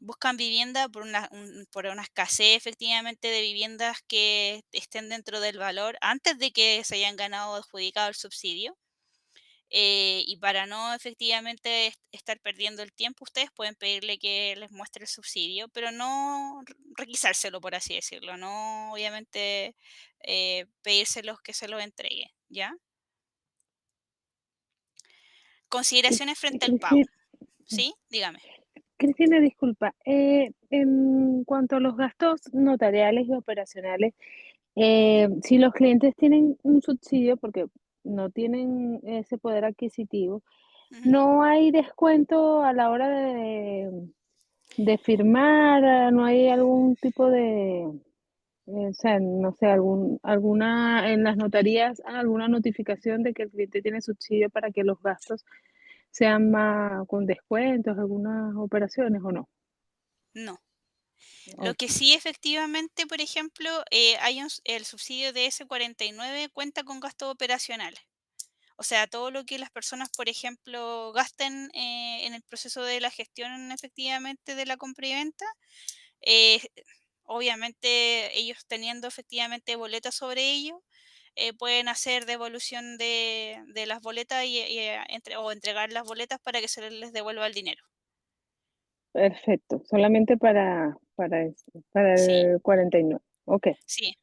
buscan vivienda por una escasez efectivamente de viviendas que estén dentro del valor antes de que se hayan ganado o adjudicado el subsidio. Y para no efectivamente estar perdiendo el tiempo, ustedes pueden pedirle que les muestre el subsidio, pero no requisárselo, por así decirlo, no obviamente pedírselos que se lo entregue, ¿ya? Consideraciones frente al pago, Cristina, ¿sí? Dígame. Cristina, disculpa, en cuanto a los gastos notariales y operacionales, Ujú, si los clientes tienen un subsidio porque no tienen ese poder adquisitivo, ujú. ¿no hay descuento a la hora de firmar? ¿No hay algún tipo de, o sea, no sé, alguna, en las notarías, alguna notificación de que el cliente tiene subsidio para que los gastos sean más con descuentos, algunas operaciones o no? No. Lo que Ok, sí efectivamente, por ejemplo, el subsidio de S49 cuenta con gastos operacionales. O sea, todo lo que las personas, por ejemplo, gasten en el proceso de la gestión efectivamente de la compra y venta, eh, obviamente ellos teniendo efectivamente boletas sobre ello, pueden hacer devolución de las boletas o entregar las boletas para que se les devuelva el dinero. perfecto, solamente para eso, para Sí, el 49. Ok, sí,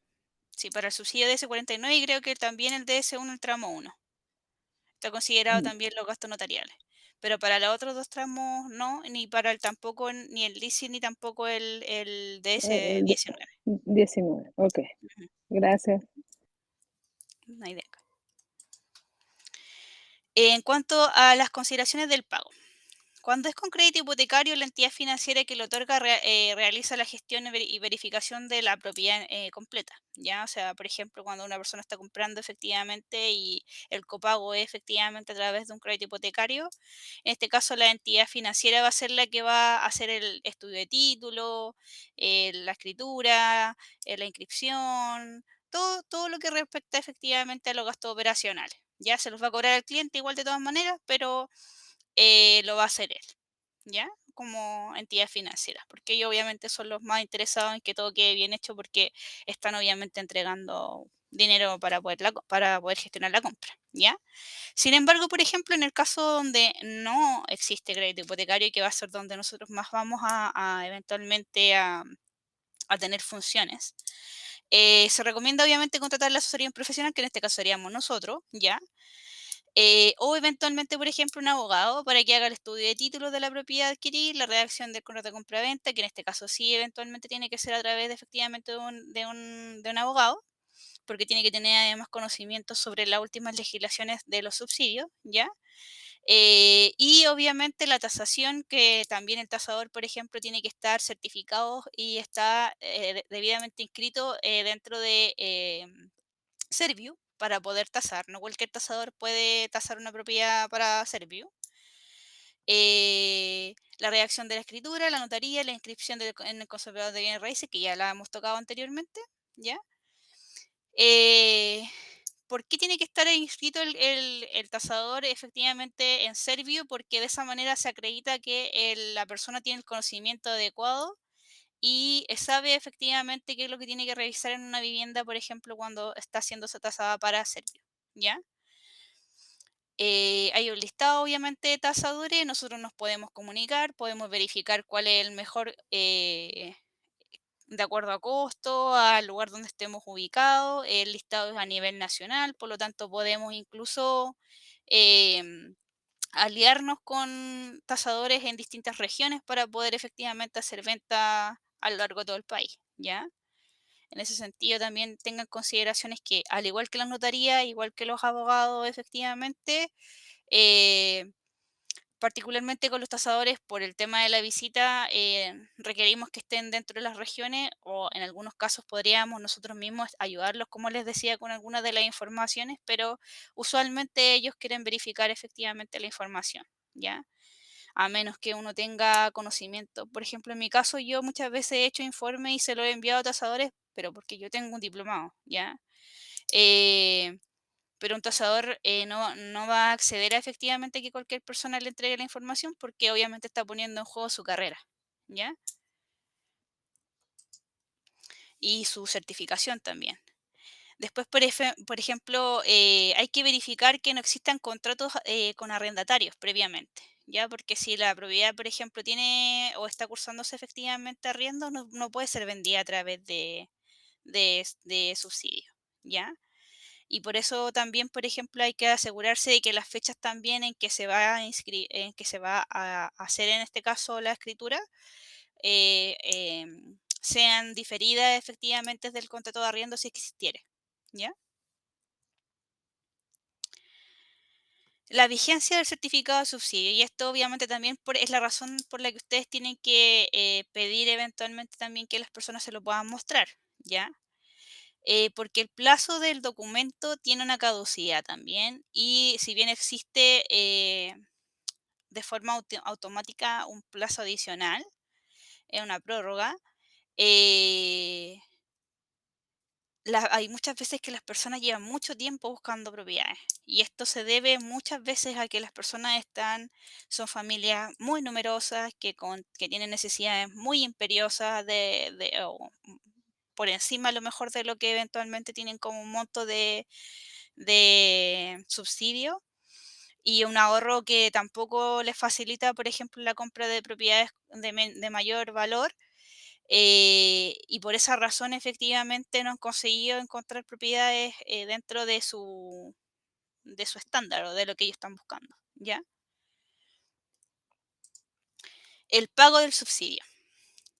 sí, para el subsidio de S49 y creo que también el de S1, el tramo uno. Está considerado mm, también los gastos notariales. Pero para los otros dos tramos no, ni para el tampoco, ni el leasing, ni tampoco el el de- DS19. 19, ok, Ujú, gracias. no hay de acá. En cuanto a las consideraciones del pago. Cuando es con crédito hipotecario, la entidad financiera que lo otorga realiza la gestión y verificación de la propiedad completa, ¿ya? O sea, por ejemplo, cuando una persona está comprando efectivamente y el copago es efectivamente a través de un crédito hipotecario, en este caso la entidad financiera va a ser la que va a hacer el estudio de título, la escritura, la inscripción, todo lo que respecta efectivamente a los gastos operacionales. Ya se los va a cobrar al cliente igual de todas maneras, pero lo va a hacer él, ¿ya? Como entidad financiera, porque ellos obviamente son los más interesados en que todo quede bien hecho porque están obviamente entregando dinero para poder gestionar la compra, ¿ya? Sin embargo, por ejemplo, en el caso donde no existe crédito hipotecario, que va a ser donde nosotros más vamos a eventualmente a tener funciones, se recomienda obviamente contratar la asesoría profesional, que en este caso seríamos nosotros, ¿ya? O eventualmente, por ejemplo, un abogado para que haga el estudio de títulos de la propiedad a adquirir, la redacción del contrato de compra-venta, que en este caso sí eventualmente tiene que ser a través de efectivamente de un abogado, porque tiene que tener además conocimientos sobre las últimas legislaciones de los subsidios, ¿ya? Y obviamente la tasación, que también el tasador, por ejemplo, tiene que estar certificado y está debidamente inscrito dentro de Serviu para poder tasar. No cualquier tasador puede tasar una propiedad para Serviu. La redacción de la escritura, la notaría, la inscripción en el conservador de bienes raíces, que ya la hemos tocado anteriormente, ¿ya? Eh, ¿Por qué tiene que estar inscrito el tasador efectivamente en Serviu? Porque de esa manera se acredita que la persona tiene el conocimiento adecuado y sabe efectivamente qué es lo que tiene que revisar en una vivienda, por ejemplo, cuando está siendo tasada para Serviu, ¿ya? Hay un listado, obviamente, de tasadores. Nosotros nos podemos comunicar, podemos verificar cuál es el mejor de acuerdo a costo, al lugar donde estemos ubicados. El listado es a nivel nacional, por lo tanto podemos incluso em, aliarnos con tasadores en distintas regiones para poder efectivamente hacer venta a lo largo de todo el país, ¿ya? En ese sentido también tengan consideraciones que, al igual que la notaría, igual que los abogados, efectivamente, eh, particularmente con los tasadores, por el tema de la visita, requerimos que estén dentro de las regiones o en algunos casos podríamos nosotros mismos ayudarlos, como les decía, con algunas de las informaciones, pero usualmente ellos quieren verificar efectivamente la información, ¿ya? A menos que uno tenga conocimiento. Por ejemplo, en mi caso, yo muchas veces he hecho informe y se lo he enviado a tasadores, pero porque yo tengo un diplomado, ¿ya? Eh, pero un tasador no va a acceder a efectivamente que cualquier persona le entregue la información porque obviamente está poniendo en juego su carrera, ¿ya? Y su certificación también. Después, por ejemplo, hay que verificar que no existan contratos con arrendatarios previamente, ¿ya? Porque si la propiedad, por ejemplo, tiene o está cursándose efectivamente arriendo, no puede ser vendida a través de subsidio, ¿ya? Y por eso también, por ejemplo, hay que asegurarse de que las fechas también en que se va en que se va a hacer en este caso la escritura sean diferidas efectivamente del contrato de arriendo si existiere, ¿ya? La vigencia del certificado de subsidio, y esto obviamente también es la razón por la que ustedes tienen que pedir eventualmente también que las personas se lo puedan mostrar, ¿ya? Porque el plazo del documento tiene una caducidad también y si bien existe de forma automática un plazo adicional, es una prórroga, eh, hay muchas veces que las personas llevan mucho tiempo buscando propiedades y esto se debe muchas veces a que las personas son familias muy numerosas que tienen necesidades muy imperiosas por encima a lo mejor de lo que eventualmente tienen como un monto de subsidio y un ahorro que tampoco les facilita, por ejemplo, la compra de propiedades de mayor valor. Y por esa razón, efectivamente, no han conseguido encontrar propiedades dentro de su estándar o de lo que ellos están buscando, ¿ya? El pago del subsidio.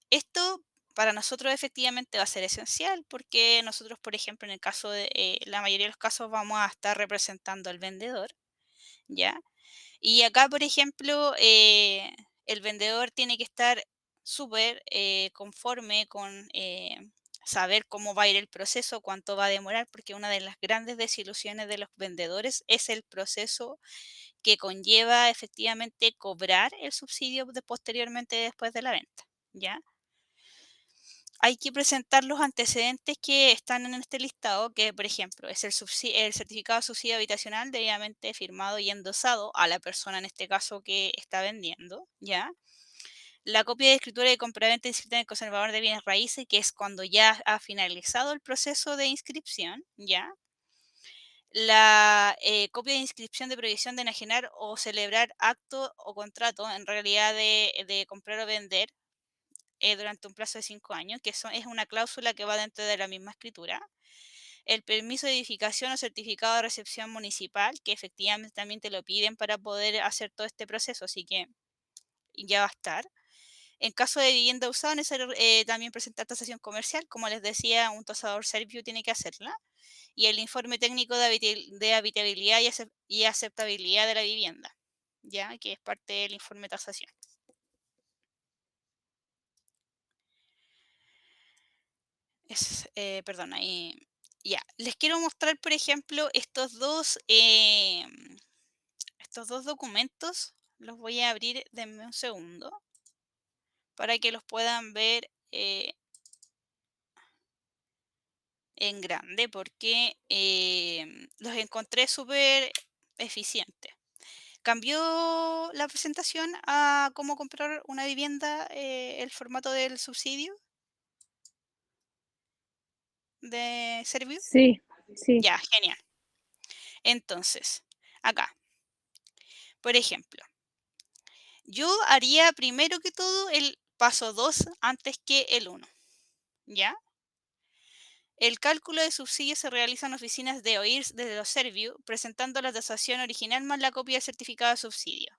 Esto para nosotros efectivamente va a ser esencial porque nosotros, por ejemplo, en el caso de la mayoría de los casos vamos a estar representando al vendedor, ¿ya? Y acá, por ejemplo, el vendedor tiene que estar súper conforme con saber cómo va a ir el proceso, cuánto va a demorar, porque una de las grandes desilusiones de los vendedores es el proceso que conlleva efectivamente cobrar el subsidio posteriormente después de la venta, ¿ya? Hay que presentar los antecedentes que están en este listado, que por ejemplo es el certificado de subsidio habitacional debidamente firmado y endosado a la persona en este caso que está vendiendo, ¿ya? La copia de escritura de compraventa inscrita en el conservador de bienes raíces, que es cuando ya ha finalizado el proceso de inscripción, ¿ya? La copia de inscripción de prohibición de enajenar o celebrar acto o contrato en realidad de comprar o vender durante un plazo de 5 años, que es una cláusula que va dentro de la misma escritura. el permiso de edificación o certificado de recepción municipal, que efectivamente también te lo piden para poder hacer todo este proceso, así que ya va a estar. En caso de vivienda usada, es necesario también presentar tasación comercial. Como les decía, un tasador Serviu tiene que hacerla. Y el informe técnico de habitabilidad y aceptabilidad de la vivienda, ya que es parte del informe de tasación. Perdón, ahí. Ya, les quiero mostrar, por ejemplo, estos dos documentos. Los voy a abrir, denme un segundo, para que los puedan ver en grande, porque los encontré súper eficientes. ¿Cambió la presentación a cómo comprar una vivienda, el formato del subsidio de Serviu? Sí, sí. Ya, genial. Entonces, acá, por ejemplo, yo haría primero que todo el paso 2 antes que el 1, ¿ya? El cálculo de subsidio se realiza en oficinas de OIRS desde los Serviu, presentando la tasación original más la copia del certificado de subsidio.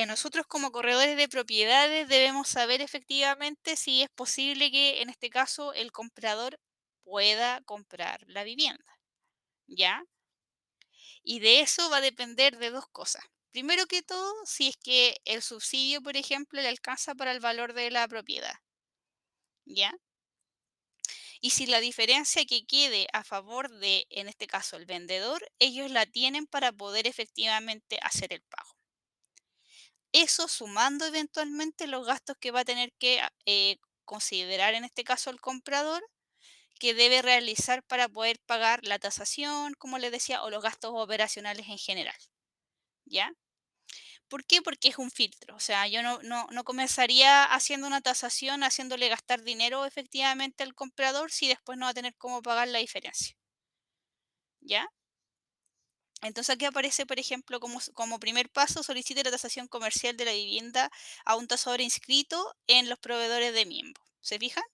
Nosotros como corredores de propiedades debemos saber efectivamente si es posible que en este caso el comprador pueda comprar la vivienda, ¿ya? Y de eso va a depender de dos cosas. Primero que todo, si es que el subsidio, por ejemplo, le alcanza para el valor de la propiedad, ¿ya? Y si la diferencia que quede a favor de, en este caso, el vendedor, ellos la tienen para poder efectivamente hacer el pago. Eso sumando eventualmente los gastos que va a tener que considerar en este caso el comprador, que debe realizar para poder pagar la tasación, como les decía, o los gastos operacionales en general. ¿Ya? ¿Por qué? Porque es un filtro. O sea, yo no comenzaría haciendo una tasación, haciéndole gastar dinero efectivamente al comprador si después no va a tener cómo pagar la diferencia. ¿Ya? Entonces aquí aparece, por ejemplo, como primer paso, solicite la tasación comercial de la vivienda a un tasador inscrito en los proveedores de miembro. ¿Se fijan?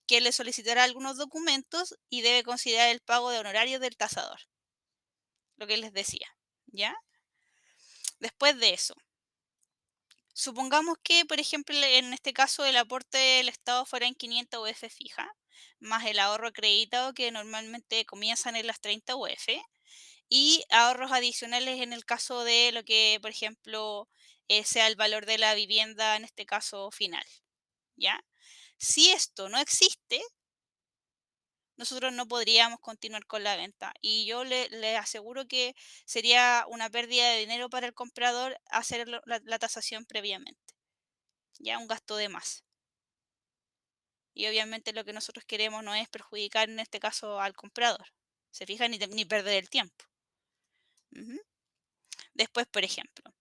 Que le solicitará algunos documentos y debe considerar el pago de honorarios del tasador. Lo que les decía. ¿Ya? Después de eso, supongamos que, por ejemplo, en este caso el aporte del Estado fuera en 500 UF fija, más el ahorro acreditado que normalmente comienzan en las 30 UF. Y ahorros adicionales en el caso de lo que, por ejemplo, sea el valor de la vivienda, en este caso final, ¿ya? Si esto no existe, nosotros no podríamos continuar con la venta. Y yo le aseguro que sería una pérdida de dinero para el comprador hacer la tasación previamente, ya un gasto de más. Y obviamente lo que nosotros queremos no es perjudicar en este caso al comprador. ¿Se fijan? Ni perder el tiempo. Ujú. Después, por ejemplo,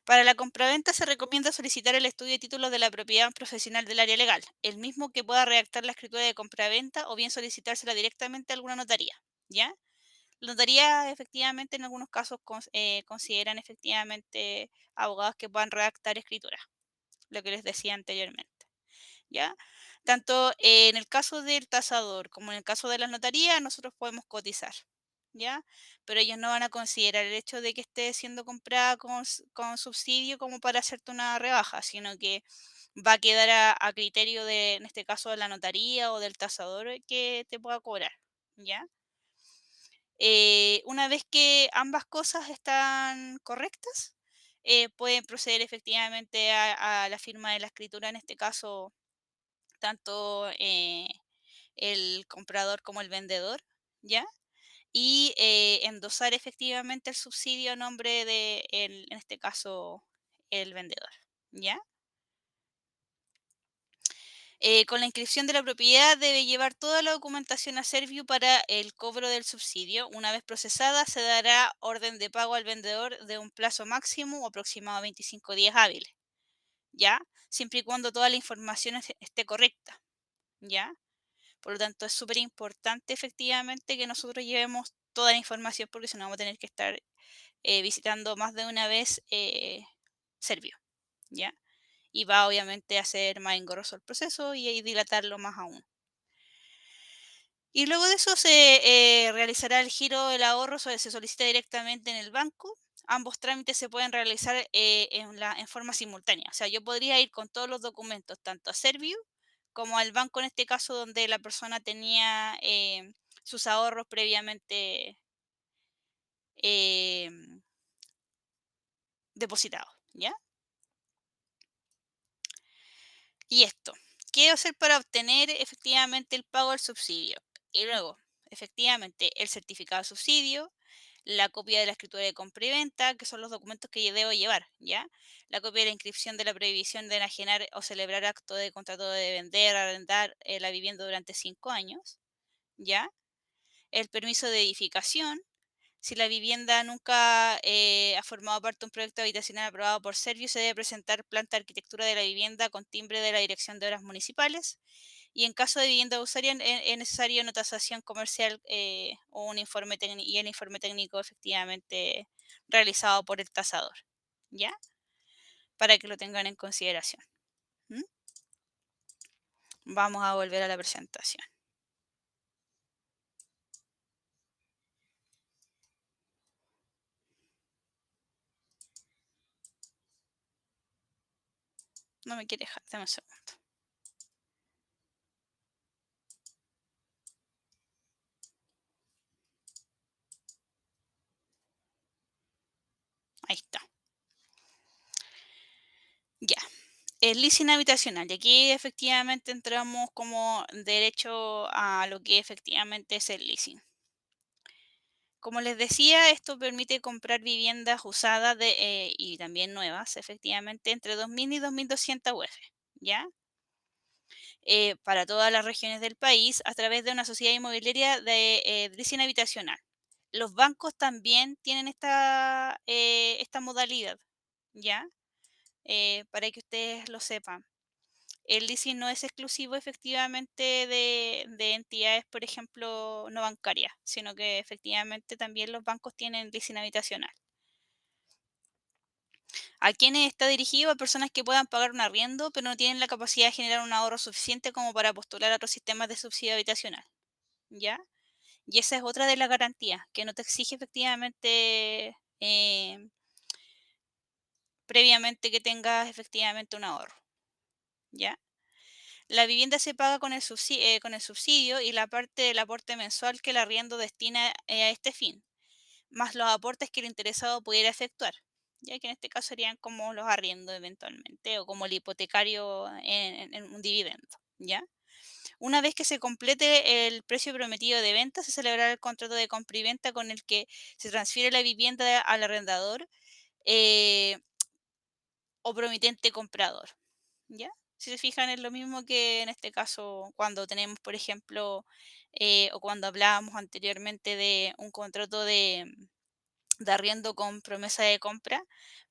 para la compraventa se recomienda solicitar el estudio de títulos de la propiedad profesional del área legal, el mismo que pueda redactar la escritura de compraventa o bien solicitársela directamente a alguna notaría, ¿ya? La notaría efectivamente en algunos casos consideran efectivamente abogados que puedan redactar escrituras, lo que les decía anteriormente, ¿ya? Tanto en el caso del tasador como en el caso de las notarías, nosotros podemos cotizar, ¿ya? Pero ellos no van a considerar el hecho de que esté siendo comprada con subsidio como para hacerte una rebaja, sino que va a quedar a criterio de, en este caso, de la notaría o del tasador que te pueda cobrar, ¿ya? Una vez que ambas cosas están correctas, pueden proceder efectivamente a la firma de la escritura, en este caso tanto el comprador como el vendedor, ¿ya? Y endosar efectivamente el subsidio a nombre de, en este caso, el vendedor, ¿ya? Con la inscripción de la propiedad debe llevar toda la documentación a Serviu para el cobro del subsidio. Una vez procesada, se dará orden de pago al vendedor de un plazo máximo o aproximado a 25 días hábiles, ¿ya? Siempre y cuando toda la información esté correcta, ¿ya? Por lo tanto, es súper importante efectivamente que nosotros llevemos toda la información porque si no vamos a tener que estar visitando más de una vez Servio, ¿ya? Y va obviamente a ser más engorroso el proceso y dilatarlo más aún. Y luego de eso se realizará el giro del ahorro, se solicita directamente en el banco. Ambos trámites se pueden realizar en forma simultánea. O sea, yo podría ir con todos los documentos, tanto a Servio como al banco en este caso donde la persona tenía sus ahorros previamente em, depositados, ¿ya? Y esto, ¿qué hacer para obtener efectivamente el pago del subsidio? Y luego, efectivamente, el certificado de subsidio, la copia de la escritura de compra y venta, que son los documentos que yo debo llevar, ¿ya? La copia de la inscripción de la prohibición de enajenar o celebrar acto de contrato de vender, arrendar la vivienda durante 5 años, ¿ya? El permiso de edificación, si la vivienda nunca ha formado parte de un proyecto habitacional aprobado por Servio, se debe presentar planta de arquitectura de la vivienda con timbre de la Dirección de Obras Municipales. Y en caso de vivienda usuaria es necesario una tasación comercial o un informe técnico y el informe técnico efectivamente realizado por el tasador, ¿ya? Para que lo tengan en consideración. ¿Mm? Vamos a volver a la presentación. No me quiere dejar, dame un segundo. Ahí está. Ya. El leasing habitacional. Y aquí efectivamente entramos como derecho a lo que efectivamente es el leasing. Como les decía, esto permite comprar viviendas usadas y también nuevas, efectivamente, entre 2.000 y 2.200 UF, ¿ya? Para todas las regiones del país a través de una sociedad inmobiliaria de leasing habitacional. Los bancos también tienen esta modalidad, ¿ya? Para que ustedes lo sepan. El leasing no es exclusivo efectivamente de entidades, por ejemplo, no bancarias, sino que efectivamente también los bancos tienen leasing habitacional. ¿A quiénes está dirigido? A personas que puedan pagar un arriendo, pero no tienen la capacidad de generar un ahorro suficiente como para postular a otros sistemas de subsidio habitacional, ¿ya? Y esa es otra de las garantías, que no te exige efectivamente previamente que tengas efectivamente un ahorro, ¿ya? La vivienda se paga con el subsidio y la parte del aporte mensual que el arriendo destina a este fin, más los aportes que el interesado pudiera efectuar, ya que en este caso serían como los arriendos eventualmente o como el hipotecario en un dividendo, ¿ya? Una vez que se complete el precio prometido de venta, se celebrará el contrato de compra y venta con el que se transfiere la vivienda al arrendador eh, o promitente comprador, ¿ya? Si se fijan, es lo mismo que en este caso cuando tenemos, por ejemplo, o cuando hablábamos anteriormente de un contrato de arriendo con promesa de compra,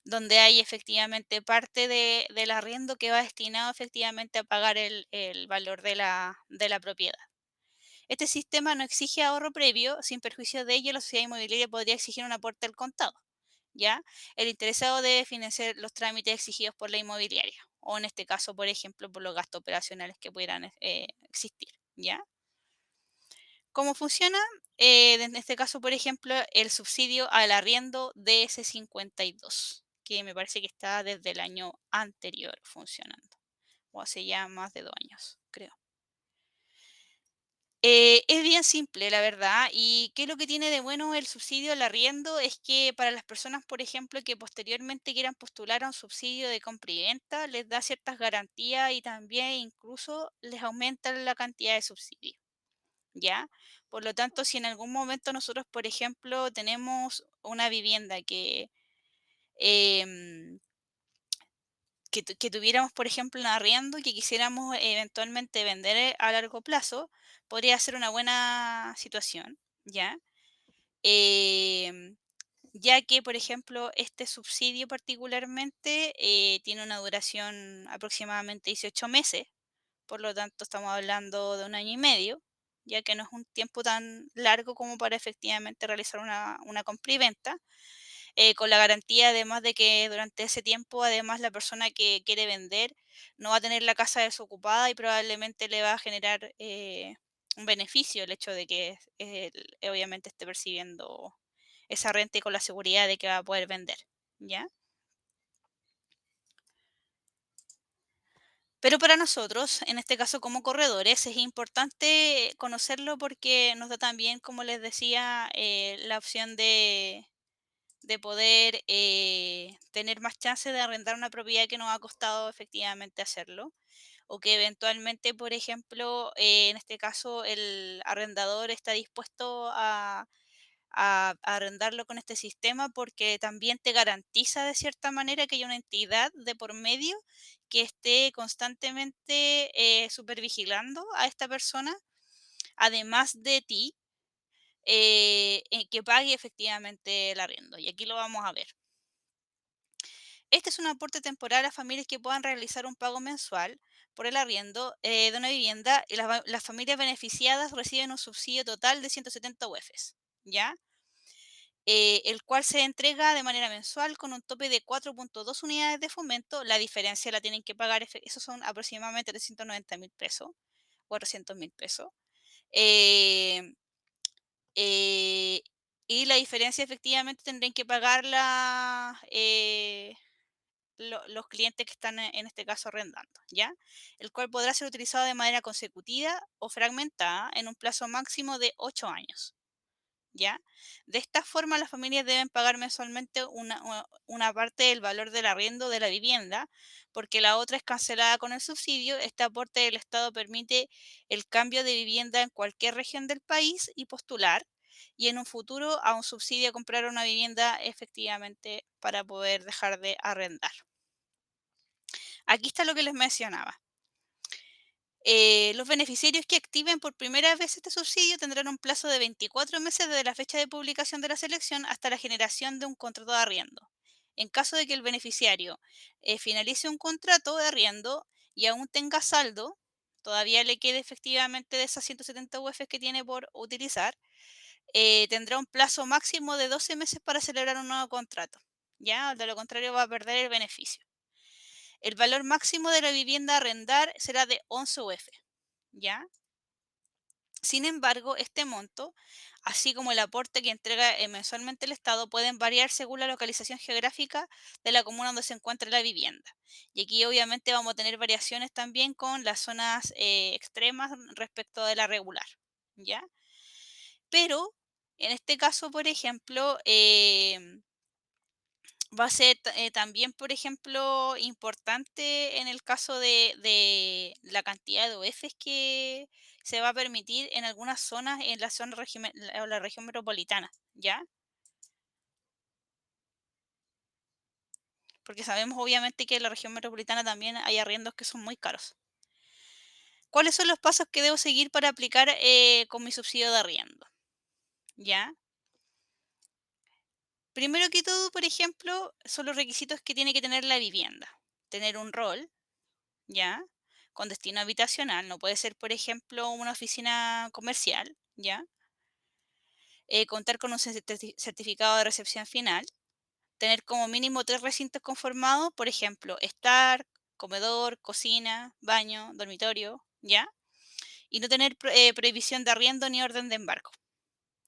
donde hay efectivamente parte del arriendo que va destinado efectivamente a pagar el valor de la propiedad. Este sistema no exige ahorro previo, sin perjuicio de ello, la sociedad inmobiliaria podría exigir un aporte al contado, ¿ya? El interesado debe financiar los trámites exigidos por la inmobiliaria, o en este caso, por ejemplo, por los gastos operacionales que pudieran existir, ¿ya? ¿Cómo funciona? En este caso, por ejemplo, el subsidio al arriendo DS52, que me parece que está desde el año anterior funcionando, o hace ya más de 2 años, creo. Es bien simple, la verdad. ¿Y qué es lo que tiene de bueno el subsidio al arriendo? Es que para las personas, por ejemplo, que posteriormente quieran postular a un subsidio de compra y venta, les da ciertas garantías y también incluso les aumenta la cantidad de subsidio, ¿ya? Por lo tanto, si en algún momento nosotros, por ejemplo, tenemos una vivienda em, que tuviéramos, por ejemplo, en arriendo y que quisiéramos eventualmente vender a largo plazo, podría ser una buena situación, ¿ya? Em, ya que, por ejemplo, este subsidio particularmente tiene una duración aproximadamente 18 meses, por lo tanto estamos hablando de 1 año y medio, ya que no es un tiempo tan largo como para efectivamente realizar una compra y venta con la garantía además de que durante ese tiempo, además la persona que quiere vender no va a tener la casa desocupada y probablemente le va a generar un beneficio el hecho de que obviamente esté percibiendo esa renta y con la seguridad de que va a poder vender, ¿ya? Pero para nosotros, en este caso como corredores, es importante conocerlo porque nos da también, como les decía, la opción de poder tener más chance de arrendar una propiedad que nos ha costado efectivamente hacerlo. O que eventualmente, por ejemplo, en este caso, el arrendador está dispuesto a arrendarlo con este sistema porque también te garantiza de cierta manera que hay una entidad de por medio que esté constantemente supervigilando a esta persona, además de ti, que pague efectivamente el arriendo. Y aquí lo vamos a ver. Este es un aporte temporal a familias que puedan realizar un pago mensual por el arriendo de una vivienda y las familias beneficiadas reciben un subsidio total de 170 UEFs, ¿ya? El cual se entrega de manera mensual con un tope de 4,2 unidades de fomento. La diferencia la tienen que pagar, esos son aproximadamente 390.000 pesos, 400.000 pesos. Eh, eh, y la diferencia efectivamente tendrían que pagarla los clientes que están en este caso arrendando, ¿ya? El cual podrá ser utilizado de manera consecutiva o fragmentada en un plazo máximo de 8 años. ¿Ya? De esta forma, las familias deben pagar mensualmente una parte del valor del arriendo de la vivienda, porque la otra es cancelada con el subsidio. Este aporte del Estado permite el cambio de vivienda en cualquier región del país y postular, y en un futuro a un subsidio a comprar una vivienda efectivamente para poder dejar de arrendar. Aquí está lo que les mencionaba. Los beneficiarios que activen por primera vez este subsidio tendrán un plazo de 24 meses desde la fecha de publicación de la selección hasta la generación de un contrato de arriendo. En caso de que el beneficiario finalice un contrato de arriendo y aún tenga saldo, todavía le quede efectivamente de esas 170 UF que tiene por utilizar, tendrá un plazo máximo de 12 meses para celebrar un nuevo contrato. ¿Ya? De lo contrario va a perder el beneficio. El valor máximo de la vivienda a arrendar será de 11 UF, ¿ya? Sin embargo, este monto, así como el aporte que entrega mensualmente el Estado, pueden variar según la localización geográfica de la comuna donde se encuentra la vivienda. Y aquí obviamente vamos a tener variaciones también con las zonas extremas respecto de la regular, ¿ya? Pero en este caso, por ejemplo, va a ser también, por ejemplo, importante en el caso de la cantidad de UEFs que se va a permitir en algunas zonas, en la zona o la región metropolitana, ¿ya? Porque sabemos obviamente que en la región metropolitana también hay arriendos que son muy caros. ¿Cuáles son los pasos que debo seguir para aplicar con mi subsidio de arriendo? ¿Ya? Primero que todo, por ejemplo, son los requisitos que tiene que tener la vivienda. Tener un rol, ¿ya? Con destino habitacional, no puede ser, por ejemplo, una oficina comercial, ¿ya? Contar con un certificado de recepción final, tener como mínimo 3 recintos conformados, por ejemplo, estar, comedor, cocina, baño, dormitorio, ¿ya? Y no tener prohibición de arriendo ni orden de embargo,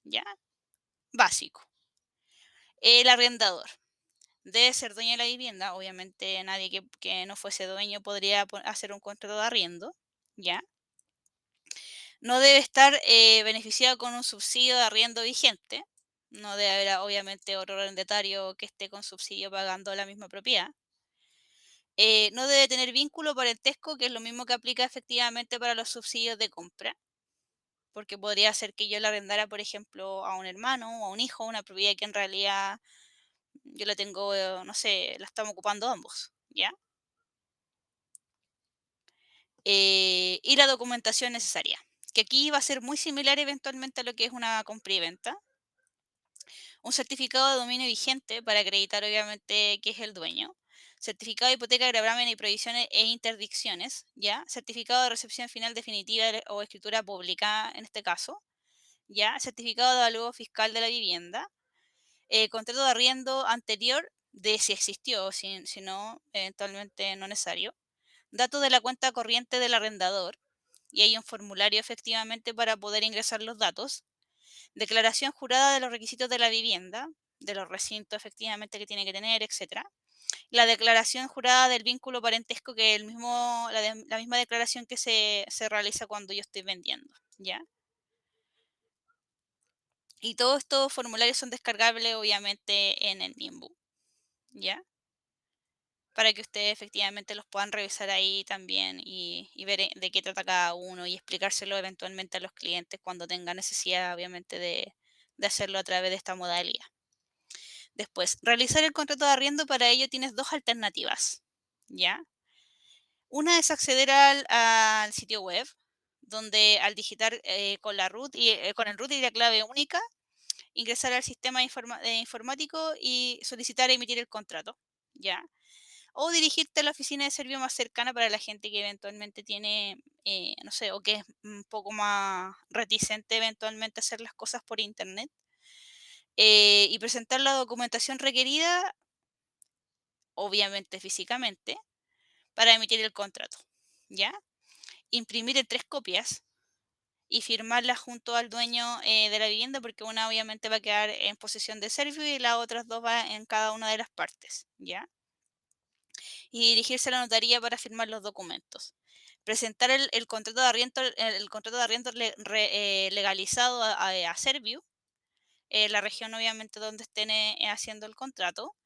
¿ya? Básico. El arrendador debe ser dueño de la vivienda, obviamente nadie que no fuese dueño podría hacer un contrato de arriendo, ¿ya? No debe estar beneficiado con un subsidio de arriendo vigente. No debe haber, obviamente, otro arrendatario que esté con subsidio pagando la misma propiedad. No debe tener vínculo parentesco, que es lo mismo que aplica efectivamente para los subsidios de compra, porque podría ser que yo le arrendara, por ejemplo, a un hermano o a un hijo una propiedad que en realidad yo la tengo, no sé, la estamos ocupando ambos, ¿ya? Y la documentación necesaria, que aquí va a ser muy similar eventualmente a lo que es una compra y venta. Un certificado de dominio vigente para acreditar obviamente que es el dueño. Certificado de hipoteca, gravamen y prohibiciones e interdicciones, ¿ya? Certificado de recepción final definitiva o escritura pública en este caso, ¿ya? Certificado de avalúo fiscal de la vivienda. Contrato de arriendo anterior de si existió, si no, eventualmente no necesario. Datos de la cuenta corriente del arrendador, y hay un formulario efectivamente para poder ingresar los datos. Declaración jurada de los requisitos de la vivienda, de los recintos efectivamente que tiene que tener, etcétera. La declaración jurada del vínculo parentesco, que es la misma declaración que se realiza cuando yo estoy vendiendo, ¿ya? Y todos estos formularios son descargables obviamente en el Nimbu, ¿ya? Para que ustedes efectivamente los puedan revisar ahí también y ver de qué trata cada uno y explicárselo eventualmente a los clientes cuando tengan necesidad obviamente de hacerlo a través de esta modalidad. Después, realizar el contrato de arriendo. Para ello tienes dos alternativas, ¿ya? Una es acceder al sitio web, donde al digitar con con el root y la clave única, ingresar al sistema informático y solicitar emitir el contrato, ¿ya? O dirigirte a la oficina de servicio más cercana para la gente que eventualmente tiene, no sé, o que es un poco más reticente eventualmente a hacer las cosas por internet, y presentar la documentación requerida, obviamente físicamente, para emitir el contrato, ¿ya? Imprimir en 3 copias y firmarla junto al dueño de la vivienda, porque una obviamente va a quedar en posesión de Servio y las otras dos va en cada una de las partes, ¿ya? Y dirigirse a la notaría para firmar los documentos. Presentar el contrato de arriendo, el contrato de arriendo legalizado a Servio, la región obviamente donde estén haciendo el contrato,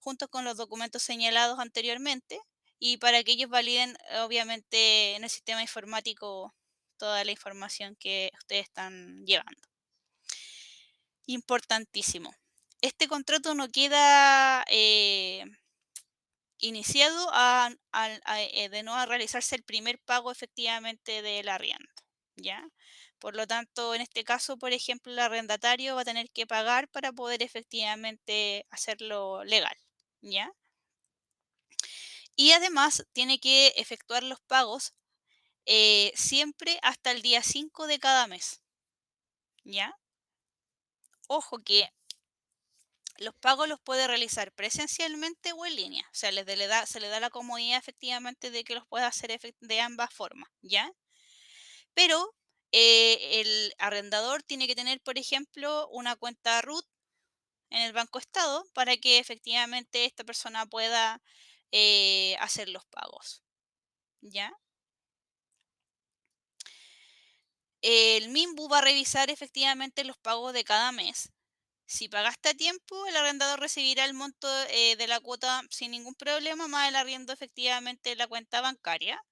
junto con los documentos señalados anteriormente, y para que ellos validen, obviamente, en el sistema informático toda la información que ustedes están llevando. Importantísimo. Este contrato no queda iniciado de no realizarse el primer pago efectivamente del arriendo, ¿ya? Por lo tanto, en este caso, por ejemplo, el arrendatario va a tener que pagar para poder efectivamente hacerlo legal, ¿ya? Y además tiene que efectuar los pagos siempre hasta el día 5 de cada mes, ¿ya? Ojo que los pagos los puede realizar presencialmente o en línea. O sea, se le da la comodidad efectivamente de que los pueda hacer de ambas formas, ¿ya? Pero el arrendador tiene que tener, por ejemplo, una cuenta RUT en el Banco Estado para que efectivamente esta persona pueda hacer los pagos, ¿ya? El MIMBU va a revisar efectivamente los pagos de cada mes. Si pagaste a tiempo, el arrendador recibirá el monto de la cuota sin ningún problema, más el arriendo efectivamente en la cuenta bancaria.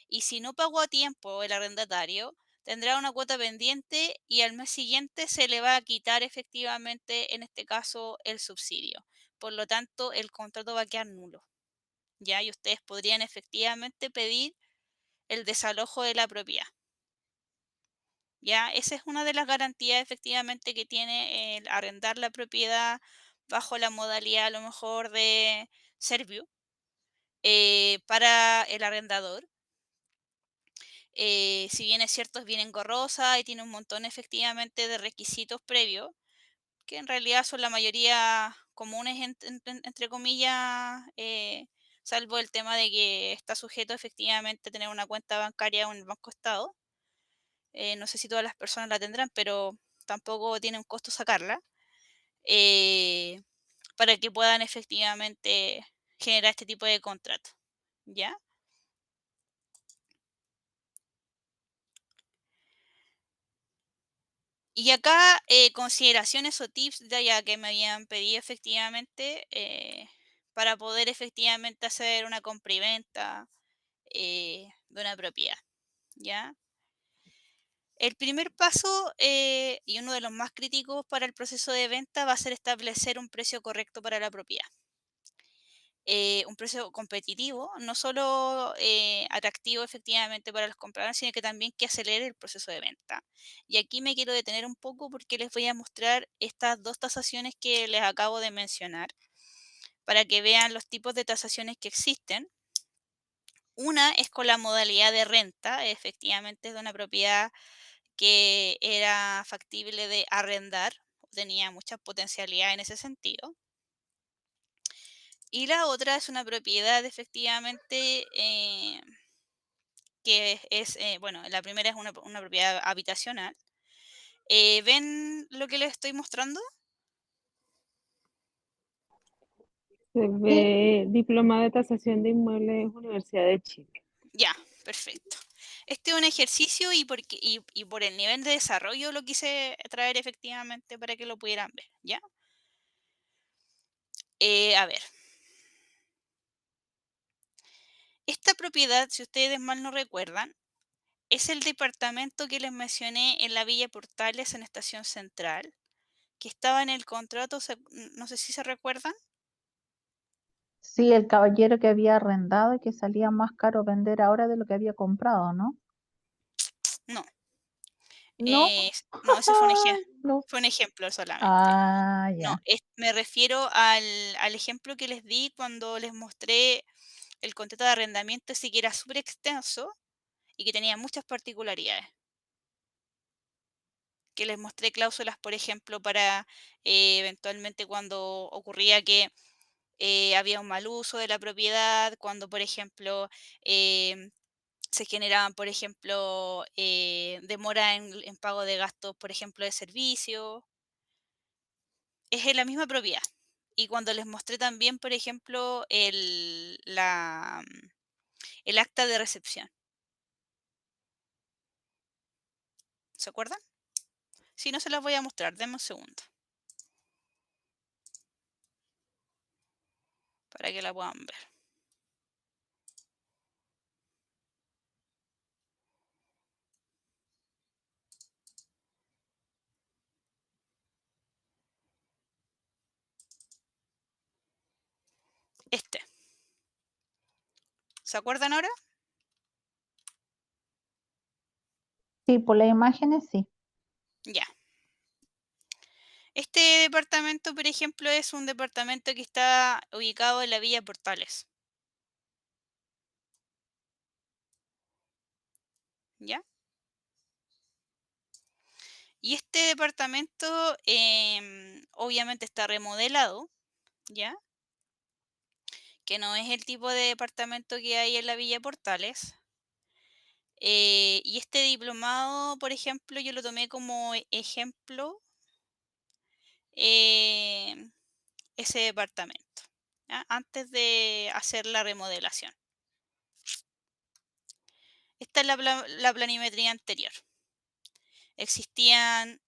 Y si no pagó a tiempo el arrendatario, tendrá una cuota pendiente y al mes siguiente se le va a quitar efectivamente, en este caso, el subsidio. Por lo tanto, el contrato va a quedar nulo, ¿ya? Y ustedes podrían efectivamente pedir el desalojo de la propiedad. ¿Ya? Esa es una de las garantías efectivamente que tiene el arrendar la propiedad bajo la modalidad a lo mejor de Servio para el arrendador. Si bien es cierto, es bien engorrosa y tiene un montón efectivamente de requisitos previos, que en realidad son la mayoría comunes, entre comillas, salvo el tema de que está sujeto efectivamente a tener una cuenta bancaria en el Banco Estado. No sé si todas las personas la tendrán, pero tampoco tiene un costo sacarla, eh, para que puedan efectivamente generar este tipo de contrato, ¿ya? Y acá consideraciones o tips de ya que me habían pedido efectivamente para poder efectivamente hacer una compra y venta de una propiedad, ¿ya? El primer paso y uno de los más críticos para el proceso de venta va a ser establecer un precio correcto para la propiedad. Un precio competitivo, no solo atractivo efectivamente para los compradores, sino que también que acelere el proceso de venta. Y aquí me quiero detener un poco porque les voy a mostrar estas dos tasaciones que les acabo de mencionar para que vean los tipos de tasaciones que existen. Una es con la modalidad de renta, efectivamente es de una propiedad que era factible de arrendar, tenía mucha potencialidad en ese sentido. Y la otra es una propiedad efectivamente que bueno, la primera es una propiedad habitacional. ¿Ven lo que les estoy mostrando? Se Sí, ve Diplomado de Tasación de Inmuebles, Universidad de Chile. Ya, perfecto. Este es un ejercicio y por el nivel de desarrollo lo quise traer efectivamente para que lo pudieran ver, ¿ya? A ver, esta propiedad, si ustedes mal no recuerdan, es el departamento que les mencioné en la Villa Portales en Estación Central, que estaba en el contrato, no sé si se recuerdan. sí, el caballero que había arrendado y que salía más caro vender ahora de lo que había comprado, ¿no? No, No, no, ese fue no. fue un ejemplo solamente. Ah, No, ya. me refiero al ejemplo que les di cuando les mostré el contrato de arrendamiento, ese que era súper extenso y que tenía muchas particularidades. Que les mostré cláusulas, por ejemplo, para eventualmente cuando ocurría que había un mal uso de la propiedad, cuando, por ejemplo, em, se generaban, por ejemplo, demora en pago de gastos, por ejemplo, de servicio. Es en la misma propiedad. Y cuando les mostré también, por ejemplo, el acta de recepción. ¿Se acuerdan? Si no, se las voy a mostrar. Denme un segundo para que la puedan ver. Este. ¿Se acuerdan ahora? Sí, por las imágenes sí. Ya. Este departamento, por ejemplo, es un departamento que está ubicado en la Villa Portales. ¿Ya? Y este departamento obviamente está remodelado, ¿ya? Que no es el tipo de departamento que hay en la Villa Portales. Y este diplomado, por ejemplo, yo lo tomé como ejemplo eh, ese departamento, ¿ya? Antes de hacer la remodelación. Esta es la planimetría anterior. Existían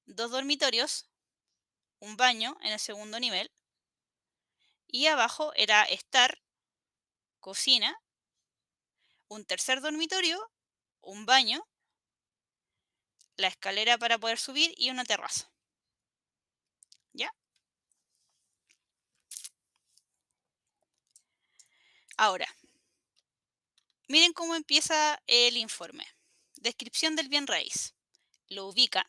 dos dormitorios, un baño en el segundo nivel y abajo era estar, cocina, un tercer dormitorio, un baño, la escalera para poder subir y una terraza. ¿Ya? Ahora, miren cómo empieza el informe. Descripción del bien raíz. Lo ubica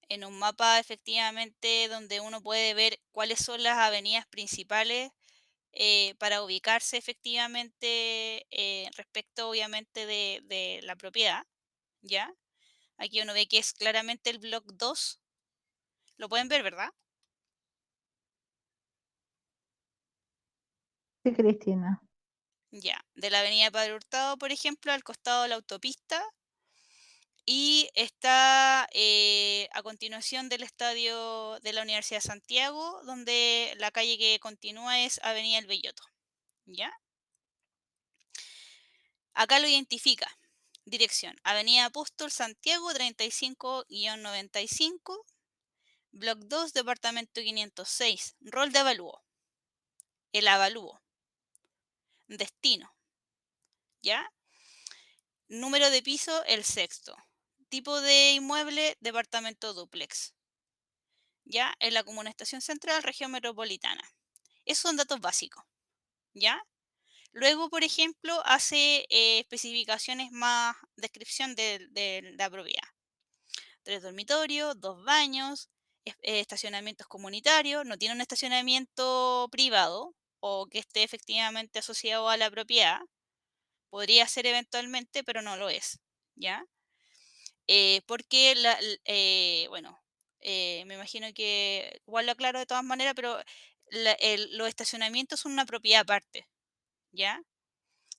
en un mapa efectivamente donde uno puede ver cuáles son las avenidas principales para ubicarse efectivamente respecto obviamente de la propiedad, ¿ya? Aquí uno ve que es claramente el block 2. Lo pueden ver, ¿verdad? Sí, Cristina. Ya. De la avenida Padre Hurtado, por ejemplo, al costado de la autopista. Y está a continuación del estadio de la Universidad de Santiago, donde la calle que continúa es Avenida El Belloto. ¿Ya? Acá lo identifica. Dirección: Avenida Apóstol Santiago 35-95, Block 2, Departamento 506. Rol de avalúo. El avalúo. Destino. ¿Ya? Número de piso, el sexto. Tipo de inmueble, departamento dúplex. ¿Ya? En la comuna Estación Central, región metropolitana. Esos son datos básicos. ¿Ya? Luego, por ejemplo, hace especificaciones más, descripción de la propiedad. 3 dormitorios, 2 baños, estacionamientos comunitarios, no tiene un estacionamiento privado o que esté efectivamente asociado a la propiedad. Podría ser eventualmente, pero no lo es, ¿ya? Porque, bueno, me imagino que igual lo aclaro de todas maneras, pero los estacionamientos son una propiedad aparte, ¿ya?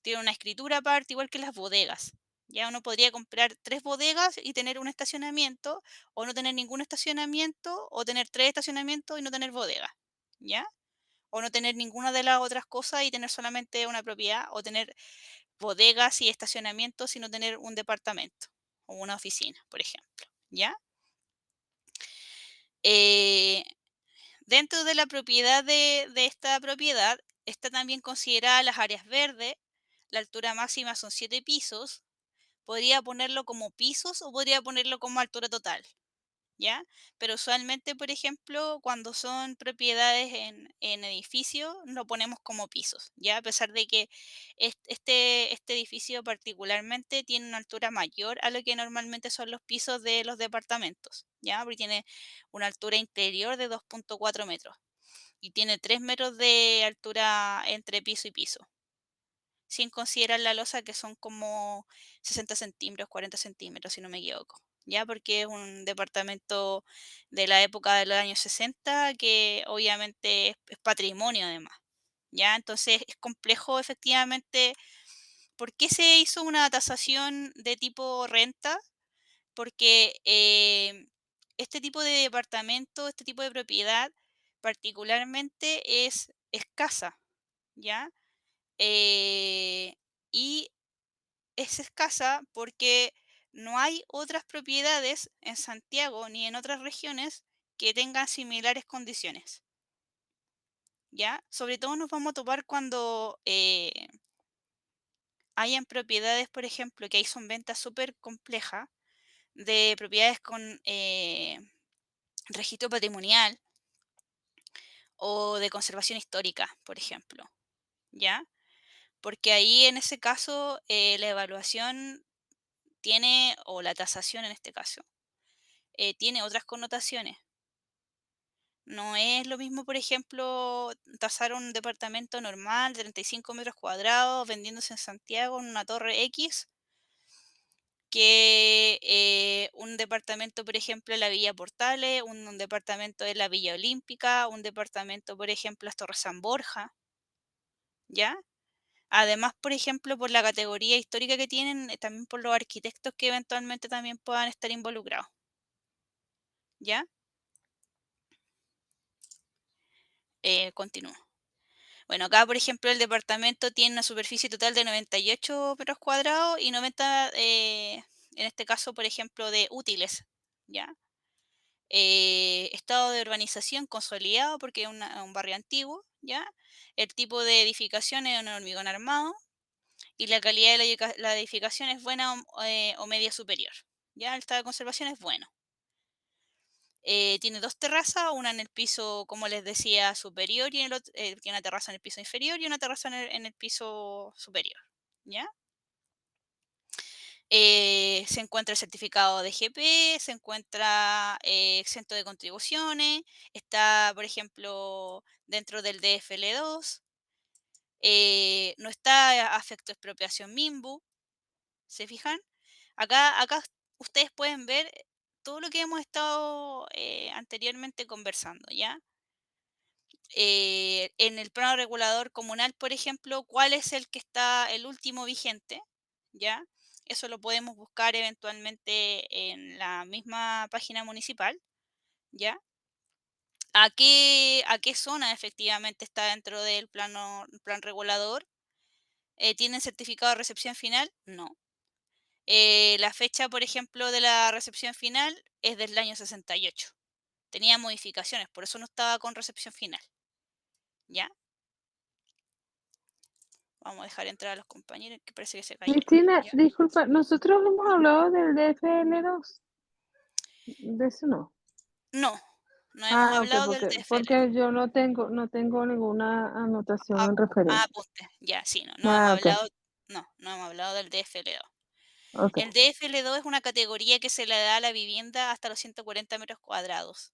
tiene una escritura aparte, igual que las bodegas. Ya uno podría comprar 3 bodegas y tener un estacionamiento, o no tener ningún estacionamiento, o tener 3 estacionamientos y no tener bodega, ¿ya? O no tener ninguna de las otras cosas y tener solamente una propiedad, o tener bodegas y estacionamientos y no tener un departamento o una oficina, por ejemplo, ¿ya? Eh, Dentro de la propiedad de esta propiedad está también considerada las áreas verdes. La altura máxima son 7 pisos. Podría ponerlo como pisos o podría ponerlo como altura total, ¿ya? Pero usualmente, por ejemplo, cuando son propiedades en edificios, lo ponemos como pisos, ¿ya? A pesar de que este edificio particularmente tiene una altura mayor a lo que normalmente son los pisos de los departamentos, ¿ya? Porque tiene una altura interior de 2,4 metros y tiene 3 metros de altura entre piso y piso, sin considerar la losa que son como 60 centímetros, 40 centímetros, si no me equivoco. Ya porque es un departamento de la época de los años 60 que obviamente es patrimonio además. Ya, entonces es complejo efectivamente. ¿Por qué se hizo una tasación de tipo renta? Porque este tipo de departamento, este tipo de propiedad particularmente es escasa, ¿ya? Eh, y es escasa porque no hay otras propiedades en Santiago ni en otras regiones que tengan similares condiciones, ¿ya? Sobre todo nos vamos a topar cuando hayan propiedades, por ejemplo, que ahí son ventas súper complejas, de propiedades con registro patrimonial o de conservación histórica, por ejemplo, ¿ya? Porque ahí en ese caso la evaluación tiene, o la tasación en este caso, tiene otras connotaciones. No es lo mismo, por ejemplo, tasar un departamento normal de 35 metros cuadrados vendiéndose en Santiago en una torre X que un departamento, por ejemplo, en la Villa Portales, un departamento en la Villa Olímpica, un departamento, por ejemplo, en las Torres San Borja, ¿ya? Además, por ejemplo, por la categoría histórica que tienen, también por los arquitectos que eventualmente también puedan estar involucrados, ¿ya? Continúo. Bueno, acá, por ejemplo, el departamento tiene una superficie total de 98 metros cuadrados y 90, en este caso, por ejemplo, de útiles, ¿ya? Estado de urbanización consolidado porque es un barrio antiguo, ¿ya? El tipo de edificación es un hormigón armado y la calidad de la edificación es buena o media superior, ¿ya? El estado de conservación es bueno. Tiene 2 terrazas, una en el piso, como les decía, superior y tiene una terraza en el piso inferior y una terraza en el piso superior, ¿ya? Se encuentra el certificado de GP, se encuentra exento de contribuciones, está, por ejemplo, dentro del DFL2, no está afecto a expropiación MIMBU, ¿se fijan? Acá ustedes pueden ver todo lo que hemos estado anteriormente conversando, ¿ya? En el plano regulador comunal, por ejemplo, cuál es el que está el último vigente, ¿ya? Eso lo podemos buscar eventualmente en la misma página municipal, ¿ya? ¿A qué zona efectivamente está dentro del plan regulador? ¿Tienen certificado de recepción final? No. La fecha, por ejemplo, de la recepción final es del año 68. Tenía modificaciones, por eso no estaba con recepción final, ¿ya? Vamos a dejar entrar a los compañeros que parece que se cayeron. Cristina, ¿Ya? disculpa, nosotros hemos hablado del DFL2, de eso no. No, no hemos Ah, ok, hablado del porque DFL2. yo no tengo ninguna anotación en referente. Apunte, ya, sí, no, Ah, ok, no hemos hablado del DFL2. ok. El DFL2 es una categoría que se le da a la vivienda hasta los 140 metros cuadrados,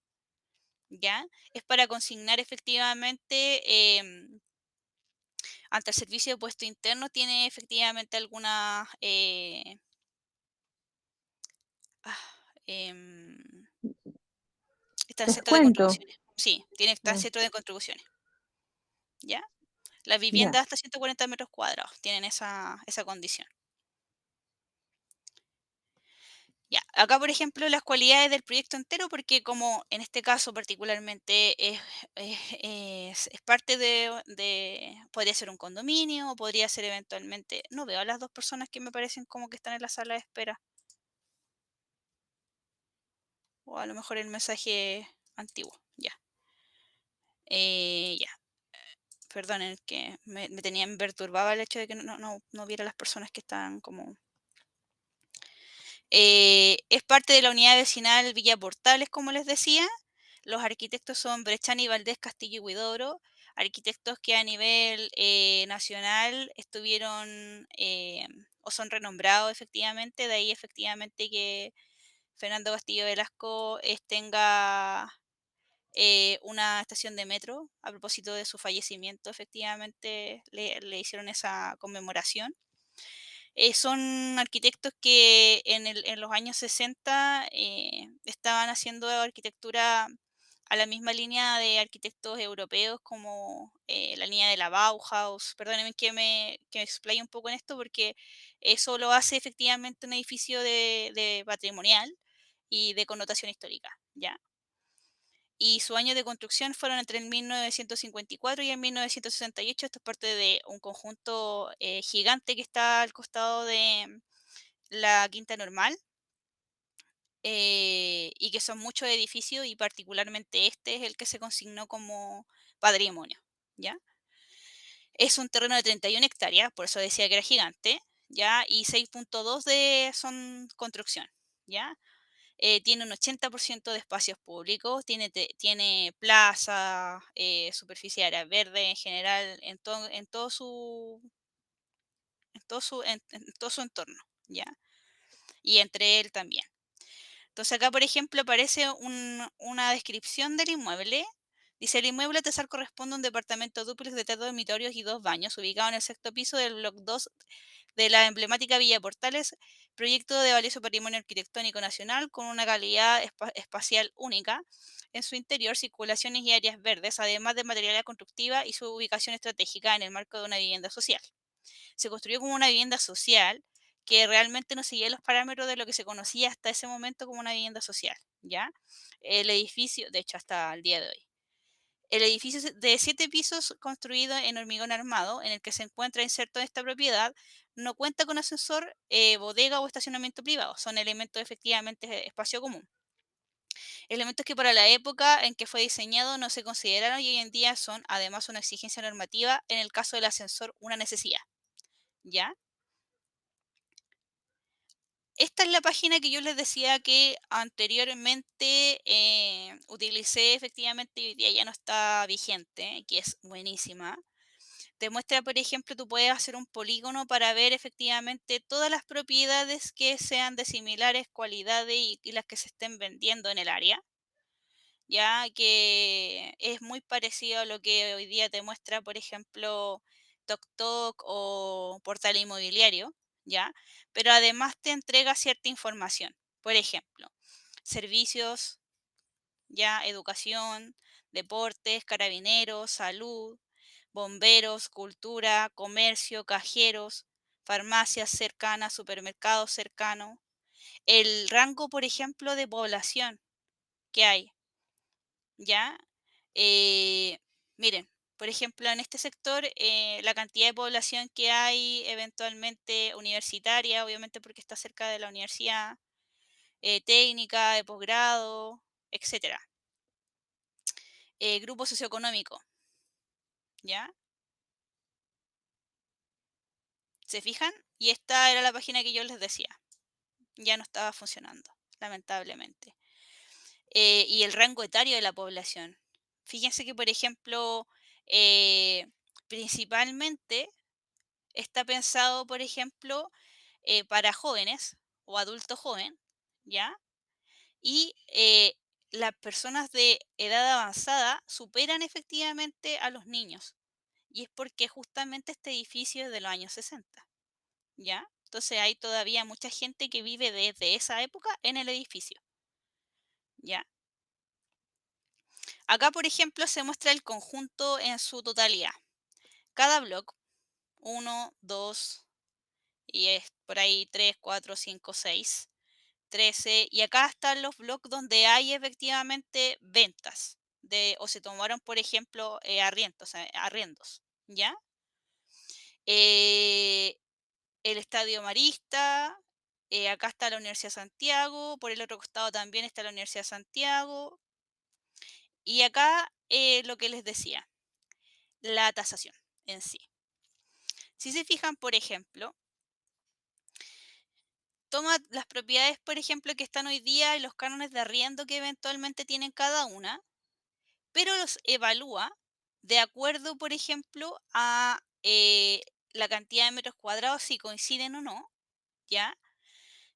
¿ya? Es para consignar efectivamente ante el servicio de puesto interno, tiene efectivamente algunas ah, em, está el centro de Descuento. contribuciones. Sí, está el Ah, centro de contribuciones, ¿ya? Las Ya. viviendas hasta 140 metros cuadrados tienen esa condición. Ya, acá por ejemplo las cualidades del proyecto entero, porque como en este caso particularmente es parte podría ser un condominio o podría ser eventualmente, no veo a las dos personas que me parecen como que están en la sala de espera, o a lo mejor el mensaje antiguo, ya. Ya, perdonen que me tenían perturbaba el hecho de que no viera las personas que estaban como... es parte de la unidad vecinal Villa Portales, como les decía. Los arquitectos son Brechani, Valdés, Castillo y Huidobro, arquitectos que a nivel nacional estuvieron o son renombrados efectivamente, de ahí efectivamente que Fernando Castillo Velasco tenga una estación de metro. A propósito de su fallecimiento, efectivamente le hicieron esa conmemoración. Son arquitectos que en los años 60 estaban haciendo arquitectura a la misma línea de arquitectos europeos como la línea de la Bauhaus. Perdónenme que me explaye un poco en esto porque eso lo hace efectivamente un edificio de patrimonial y de connotación histórica, ¿ya? Y su año de construcción fueron entre el 1954 y el 1968. Esto es parte de un conjunto gigante que está al costado de la Quinta Normal y que son muchos edificios y particularmente este es el que se consignó como patrimonio, ¿ya? Es un terreno de 31 hectáreas, por eso decía que era gigante, ¿ya? Y 6,2 son construcción, ¿ya? Tiene un 80% de espacios públicos, tiene plaza, superficie de área verde en general, en todo su entorno, ¿ya? Y entre él también. Entonces acá, por ejemplo, aparece una descripción del inmueble. Dice, el inmueble Tesar corresponde a un departamento dúplex de 3 dormitorios y 2 baños, ubicado en el sexto piso del bloque 2 de la emblemática Villa Portales, proyecto de valioso patrimonio arquitectónico nacional con una calidad espacial única. En su interior, circulaciones y áreas verdes, además de materialidad constructiva y su ubicación estratégica en el marco de una vivienda social. Se construyó como una vivienda social que realmente no seguía los parámetros de lo que se conocía hasta ese momento como una vivienda social, ¿ya? El edificio, de hecho, hasta el día de hoy. El edificio de 7 pisos construido en hormigón armado, en el que se encuentra inserto en esta propiedad, no cuenta con ascensor, bodega o estacionamiento privado. Son elementos efectivamente de espacio común. Elementos que para la época en que fue diseñado no se consideraron y hoy en día son además una exigencia normativa, en el caso del ascensor una necesidad, ¿ya? Esta es la página que yo les decía que anteriormente utilicé efectivamente y hoy día ya no está vigente, que es buenísima. Te muestra, por ejemplo, tú puedes hacer un polígono para ver efectivamente todas las propiedades que sean de similares cualidades y las que se estén vendiendo en el área, ya que es muy parecido a lo que hoy día te muestra, por ejemplo, TokTok o Portal Inmobiliario, ¿ya? Pero además te entrega cierta información. Por ejemplo, servicios, ya, educación, deportes, carabineros, salud, bomberos, cultura, comercio, cajeros, farmacias cercanas, supermercados cercanos. El rango, por ejemplo, de población que hay, ¿ya? Eh, miren, por ejemplo, en este sector, la cantidad de población que hay eventualmente universitaria, obviamente porque está cerca de la universidad, técnica, de posgrado, etcétera. Grupo socioeconómico, ¿ya? ¿Se fijan? Y esta era la página que yo les decía. Ya no estaba funcionando, lamentablemente. Y el rango etario de la población. Fíjense que, por ejemplo, eh, principalmente está pensado, por ejemplo, para jóvenes o adulto joven, ¿ya? Y las personas de edad avanzada superan efectivamente a los niños. Y es porque justamente este edificio es de los años 60, ¿ya? Entonces hay todavía mucha gente que vive desde esa época en el edificio, ¿ya? Acá, por ejemplo, se muestra el conjunto en su totalidad. cada bloque, 1, 2, y es por ahí 3, 4, 5, 6, 13, y acá están los bloques donde hay efectivamente ventas, o se tomaron, por ejemplo, arriendos, ¿ya? El Estadio Marista, acá está la Universidad de Santiago, por el otro costado también está la Universidad de Santiago, y acá lo que les decía, la tasación en sí. Si se fijan, por ejemplo, toma las propiedades, por ejemplo, que están hoy día y los cánones de arriendo que eventualmente tienen cada una, pero los evalúa de acuerdo, por ejemplo, a la cantidad de metros cuadrados, si coinciden o no, ¿ya?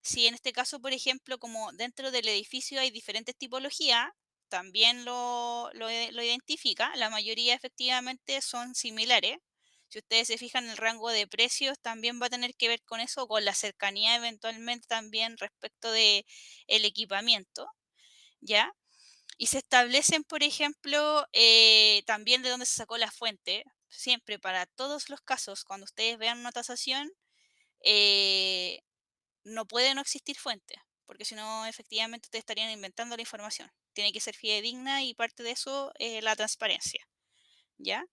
Si en este caso, por ejemplo, como dentro del edificio hay diferentes tipologías, también lo identifica. La mayoría efectivamente son similares. Si ustedes se fijan en el rango de precios, también va a tener que ver con eso, con la cercanía eventualmente también respecto de el equipamiento, ¿ya? Y se establecen, por ejemplo, también de dónde se sacó la fuente. Siempre para todos los casos, cuando ustedes vean una tasación, eh, no puede no existir fuente, porque si no, efectivamente te estarían inventando la información. Tiene que ser fidedigna y parte de eso es la transparencia, ¿ya?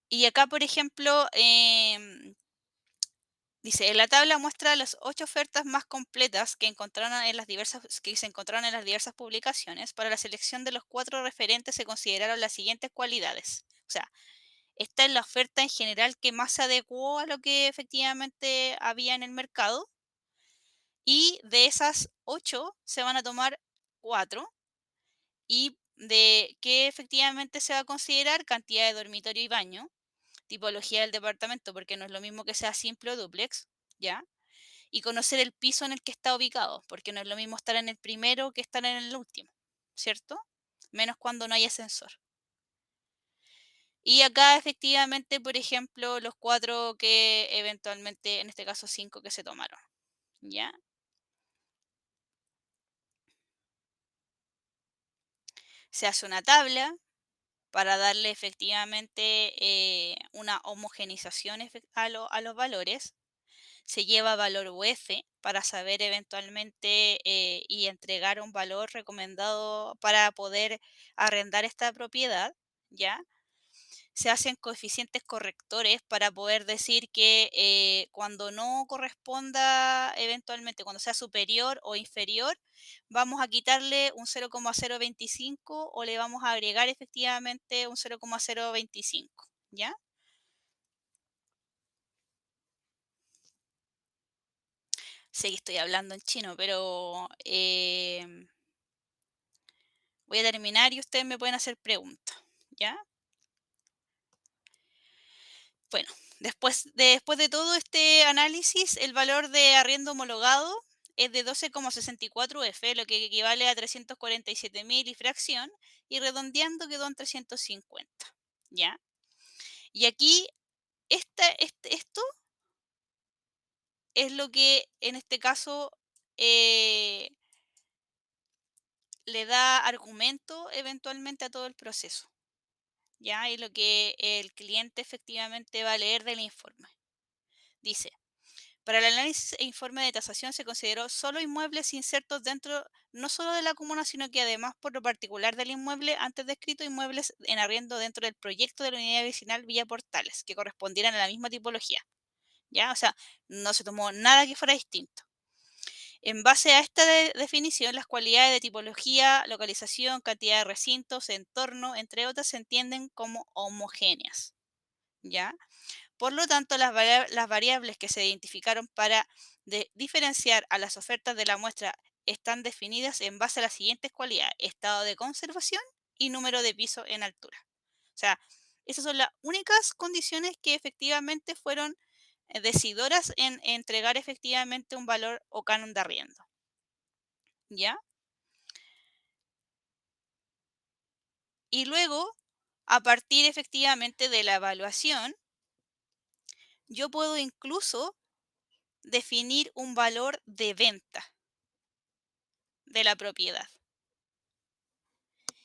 Y acá, por ejemplo, dice, en la tabla muestra las 8 ofertas más completas que se encontraron en las diversas publicaciones. Para la selección de los 4 referentes se consideraron las siguientes cualidades. O sea, esta es la oferta en general que más se adecuó a lo que efectivamente había en el mercado. Y de esas 8 se van a tomar 4. Y de qué efectivamente se va a considerar cantidad de dormitorio y baño, tipología del departamento, porque no es lo mismo que sea simple o dúplex, ¿ya? Y conocer el piso en el que está ubicado, porque no es lo mismo estar en el primero que estar en el último, ¿cierto? Menos cuando no hay ascensor. Y acá efectivamente, por ejemplo, los 4 que eventualmente, en este caso 5 que se tomaron, ¿ya? Se hace una tabla para darle efectivamente una homogenización a los valores. Se lleva valor UF para saber eventualmente y entregar un valor recomendado para poder arrendar esta propiedad, ¿ya? Se hacen coeficientes correctores para poder decir que cuando no corresponda eventualmente, cuando sea superior o inferior, vamos a quitarle un 0,025 o le vamos a agregar efectivamente un 0,025, ¿ya? Sé que estoy hablando en chino, pero voy a terminar y ustedes me pueden hacer preguntas, ¿ya? Bueno, después de todo este análisis, el valor de arriendo homologado es de 12,64 UF, lo que equivale a 347.000 y fracción, y redondeando quedó en 350, ¿ya? Y aquí, esto es lo que en este caso eh, le da argumento eventualmente a todo el proceso, ¿ya? Y lo que el cliente efectivamente va a leer del informe. Dice, para el análisis e informe de tasación se consideró solo inmuebles insertos dentro no solo de la comuna, sino que además por lo particular del inmueble antes descrito, inmuebles en arriendo dentro del proyecto de la unidad vecinal Villa Portales, que correspondieran a la misma tipología, ¿ya? O sea, no se tomó nada que fuera distinto. En base a esta definición, las cualidades de tipología, localización, cantidad de recintos, entorno, entre otras, se entienden como homogéneas, ¿ya? Por lo tanto, las variables que se identificaron para diferenciar a las ofertas de la muestra están definidas en base a las siguientes cualidades: estado de conservación y número de piso en altura. O sea, esas son las únicas condiciones que efectivamente fueron decidoras en entregar efectivamente un valor o canon de arriendo, ¿ya? Y luego, a partir efectivamente de la evaluación, yo puedo incluso definir un valor de venta de la propiedad.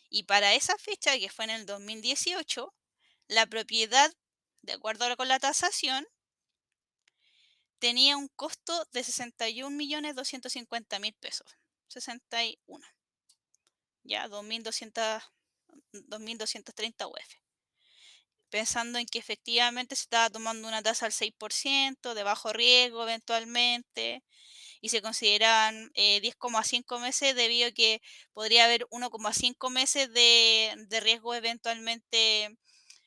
Y para esa fecha, que fue en el 2018, la propiedad, de acuerdo con la tasación, tenía un costo de 61.250.000 pesos. 61, ya, 2.230 UF. Pensando en que efectivamente se estaba tomando una tasa al 6%, de bajo riesgo eventualmente, y se consideraban 10,5 meses debido a que podría haber 1,5 meses de riesgo eventualmente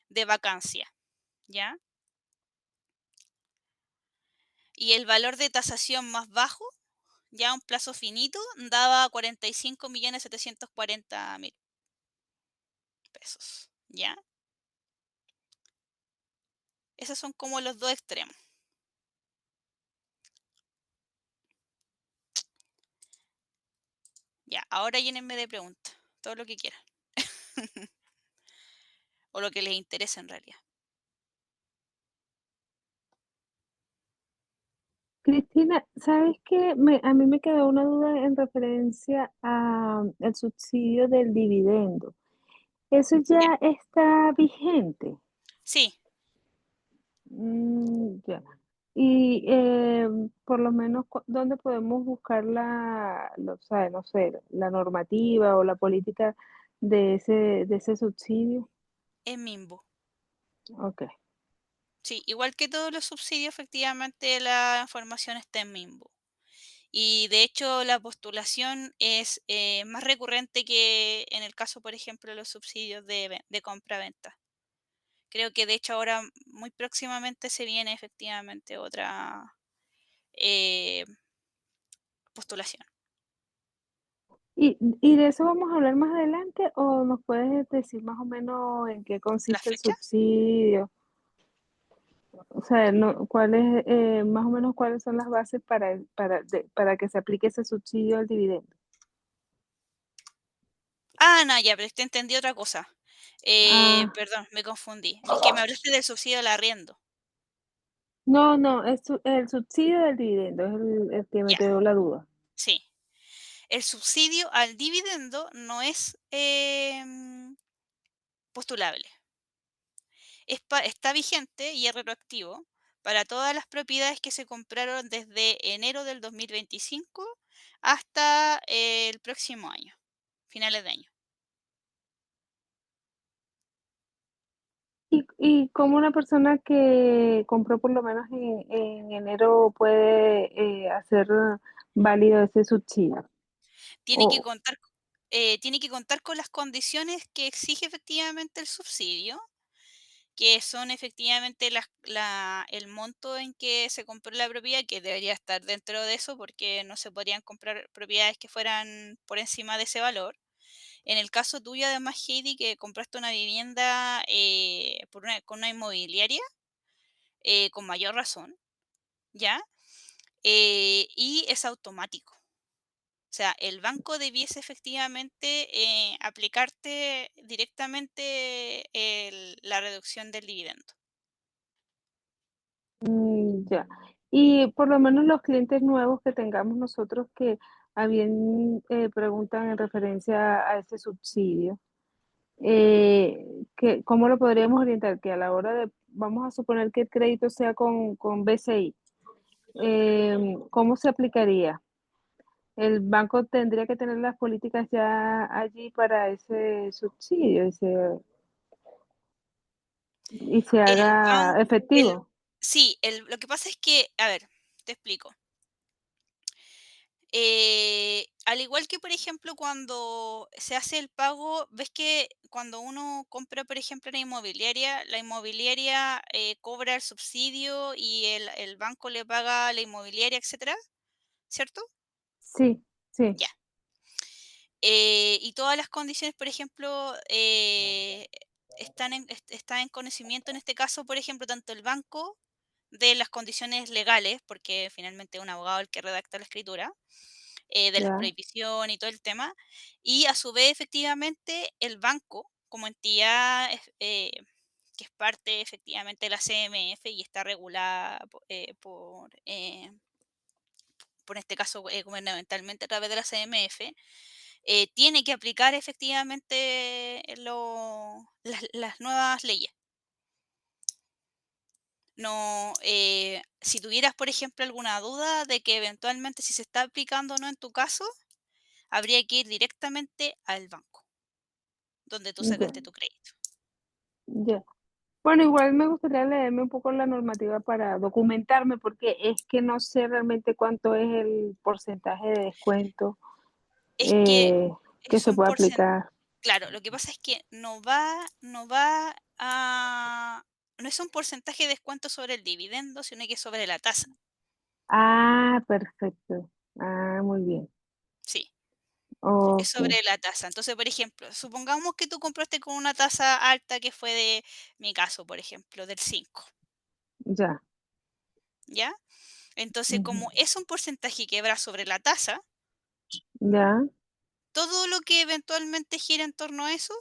de vacancia, ¿ya? Y el valor de tasación más bajo, ya un plazo finito, daba 45.740.000 pesos, ¿ya? Esos son como los dos extremos. Ya, ahora llénenme de preguntas, todo lo que quieran. O lo que les interese en realidad. Cristina, ¿sabes qué? A mí me quedó una duda en referencia a el subsidio del dividendo. ¿Eso Ya. ya está vigente? Sí, Ya. Y por lo menos, ¿dónde podemos buscar no sé, la normativa o la política de ese subsidio? en Mimbo. Ok. Sí, igual que todos los subsidios, efectivamente la información está en Mimbo. Y de hecho la postulación es más recurrente que en el caso, por ejemplo, de los subsidios de compra-venta. Creo que de hecho ahora muy próximamente se viene efectivamente otra eh, postulación. ¿Y de eso vamos a hablar más adelante o nos puedes decir más o menos en qué ¿La consiste el fecha? subsidio? O sea, no, más o menos cuáles son las bases para que se aplique ese subsidio al dividendo? Ah, no, ya, pero te entendí otra cosa. Ah, Perdón, me confundí. Es que me hablaste del subsidio al arriendo. no, no, el subsidio del dividendo es el que me Ya, quedó la duda. sí. El subsidio al dividendo no es postulable. Está vigente y es retroactivo para todas las propiedades que se compraron desde enero del 2025 hasta el próximo año, finales de año. ¿Y cómo una persona que compró por lo menos en enero puede hacer válido ese subsidio? Tiene que O, contar, tiene que contar con las condiciones que exige efectivamente el subsidio, que son efectivamente el monto en que se compró la propiedad, que debería estar dentro de eso, porque no se podrían comprar propiedades que fueran por encima de ese valor. En el caso tuyo, además, Heidi, que compraste una vivienda con una inmobiliaria, con mayor razón, ¿ya? Y es automático. O sea, el banco debiese efectivamente aplicarte directamente la reducción del dividendo. ya. Y por lo menos los clientes nuevos que tengamos nosotros que bien preguntan en referencia a ese subsidio, ¿cómo lo podríamos orientar? Que a la hora vamos a suponer que el crédito sea con BCI, ¿cómo se aplicaría? El banco tendría que tener las políticas ya allí para ese subsidio y se El haga banco, efectivo. sí, lo que pasa es que, a ver, te explico. Al igual que, por ejemplo, cuando se hace el pago, ves que cuando uno compra, por ejemplo, una inmobiliaria, la inmobiliaria cobra el subsidio y el banco le paga a la inmobiliaria, etcétera, ¿cierto? Sí, sí, Ya. Y todas las condiciones, por ejemplo, están en conocimiento en este caso, por ejemplo, tanto el banco de las condiciones legales, porque finalmente es un abogado el que redacta la escritura, de las ya. prohibiciones y todo el tema, y a su vez, efectivamente, el banco como entidad que es parte efectivamente de la CMF y está regulada por este caso gubernamentalmente a través de la CMF, tiene que aplicar efectivamente las nuevas leyes. no, si tuvieras, por ejemplo, alguna duda de que eventualmente si se está aplicando o no en tu caso, habría que ir directamente al banco donde tú Ya, sacaste tu crédito. ya. Bueno, igual me gustaría leerme un poco la normativa para documentarme, porque es que no sé realmente cuánto es el porcentaje de descuento Es que eh, que es se un puede porcentaje, aplicar. claro, lo que pasa es que no es un porcentaje de descuento sobre el dividendo, sino que sobre la tasa. Ah, perfecto. Ah, muy bien. Sí, es Ok, sobre la tasa. Entonces, por ejemplo, supongamos que tú compraste con una tasa alta que fue de mi caso, por ejemplo, del 5, ya. ¿ya? Entonces, Ujú. como es un porcentaje que va sobre la tasa, Ya, todo lo que eventualmente gira en torno a eso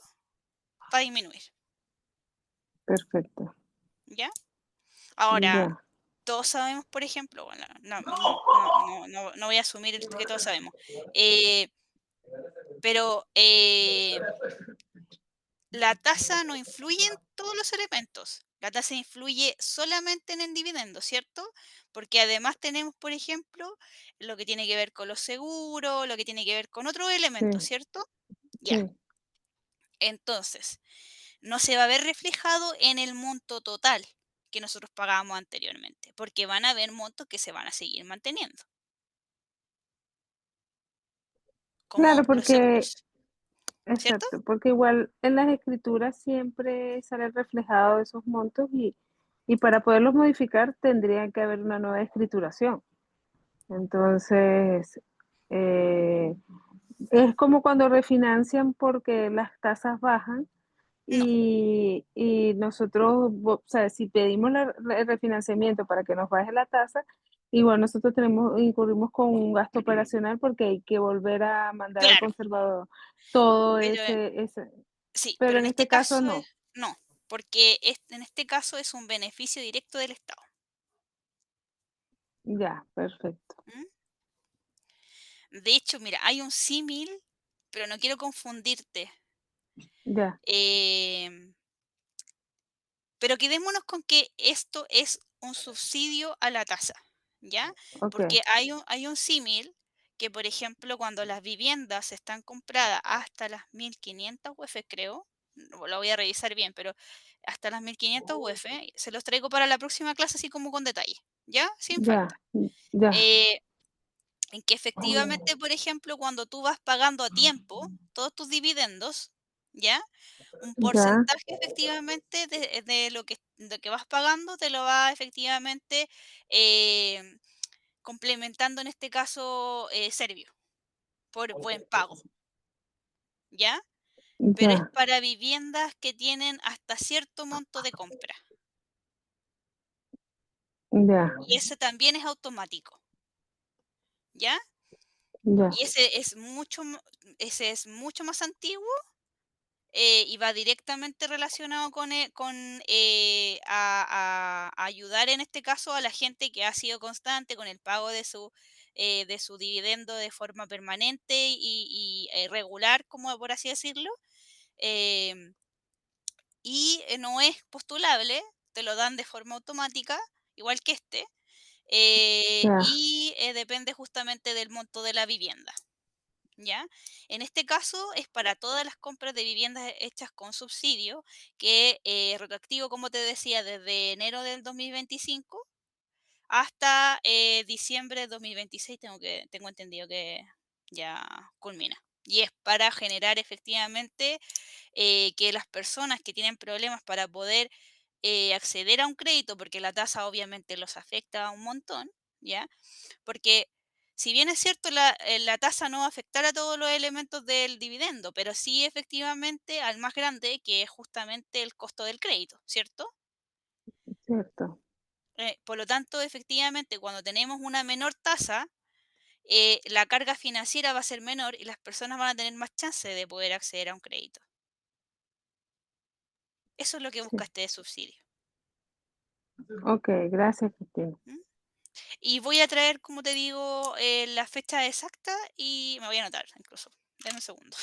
va a disminuir, perfecto. ¿ya? Ahora, Ya, todos sabemos, por ejemplo, bueno, no voy a asumir que todos sabemos, eh, pero la tasa no influye en todos los elementos. La tasa influye solamente en el dividendo, ¿cierto? Porque además tenemos, por ejemplo, lo que tiene que ver con los seguros, lo que tiene que ver con otros elementos, sí, ¿cierto? Ya. sí. Entonces, no se va a ver reflejado en el monto total que nosotros pagábamos anteriormente, porque van a haber montos que se van a seguir manteniendo, como Claro, los porque, seguros, ¿cierto? exacto, porque igual en las escrituras siempre sale reflejado esos montos y para poderlos modificar tendría que haber una nueva escrituración. Entonces, eh, es como cuando refinancian porque las tasas bajan No, y nosotros, o sea, si pedimos el refinanciamiento para que nos baje la tasa, igual nosotros incurrimos con un gasto operacional porque hay que volver a mandar al claro, conservador todo pero ese, sí, pero pero en en este este caso caso no. no, porque en este caso es un beneficio directo del Estado. Ya, perfecto. ¿M? De hecho, mira, hay un símil, pero no quiero confundirte. Ya, em, pero quedémonos con que esto es un subsidio a la tasa, ¿ya? ok, Porque hay un símil que, por ejemplo, cuando las viviendas están compradas hasta las 1500 UF, creo, no, lo voy a revisar bien, pero hasta las 1500 UF, se los traigo para la próxima clase así como con detalle, ¿ya? Sin ya, falta. ya, Eh, en que efectivamente, por ejemplo, cuando tú vas pagando a tiempo todos tus dividendos, ¿ya? Un ya, porcentaje efectivamente de que vas pagando te lo va efectivamente eh, complementando en este caso Servio por buen pago, ¿ya? Pero es ya, para viviendas que tienen hasta cierto monto de compra ya, y ese también es automático, ¿ya? ya, Y ese es mucho más antiguo y va directamente relacionado a ayudar en este caso a la gente que ha sido constante con el pago de su dividendo de forma permanente y regular, como por así decirlo, em, no es postulable, te lo dan de forma automática, igual que este, ya, y depende justamente del monto de la vivienda. ¿Ya? En este caso es para todas las compras de viviendas hechas con subsidio, que retroactivo, como te decía, desde enero del 2025 hasta diciembre de 2026 tengo entendido que ya culmina. Y es para generar efectivamente que las personas que tienen problemas para poder acceder a un crédito, porque la tasa obviamente los afecta un montón, ¿ya? Porque si bien es cierto, la tasa no va a afectar a todos los elementos del dividendo, pero sí efectivamente al más grande, que es justamente el costo del crédito, ¿cierto? cierto. Por lo tanto, efectivamente, cuando tenemos una menor tasa, la carga financiera va a ser menor y las personas van a tener más chance de poder acceder a un crédito. Eso es lo que Sí. busca este subsidio. Ok, gracias, Cristina. ¿M? Y voy a traer, como te digo, la fecha exacta y me voy a anotar incluso. Dame un segundo.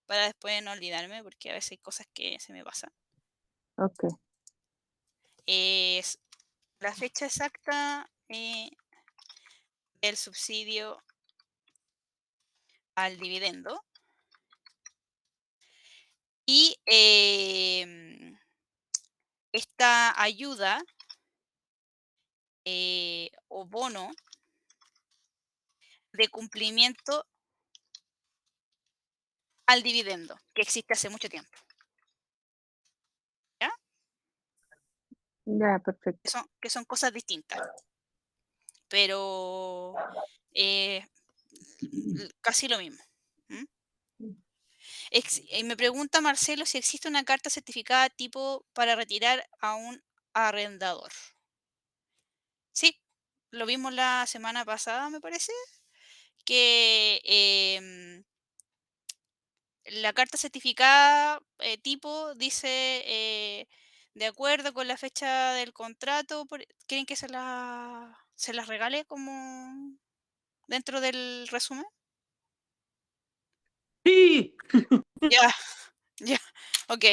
Para después no olvidarme, porque a veces hay cosas que se me pasan. Ok, es la fecha exacta del subsidio al dividendo. Y esta ayuda o bono de cumplimiento al dividendo, que existe hace mucho tiempo. ¿Ya? Ya, perfecto. Que son cosas distintas. Pero casi lo mismo. ¿Mm? Me pregunta Marcelo si existe una carta certificada tipo para retirar a un arrendador. Sí, lo vimos la semana pasada, me parece, que la carta certificada tipo dice, de acuerdo con la fecha del contrato, ¿quieren que se las regale como dentro del resumen? Sí, Ya, ya, ok.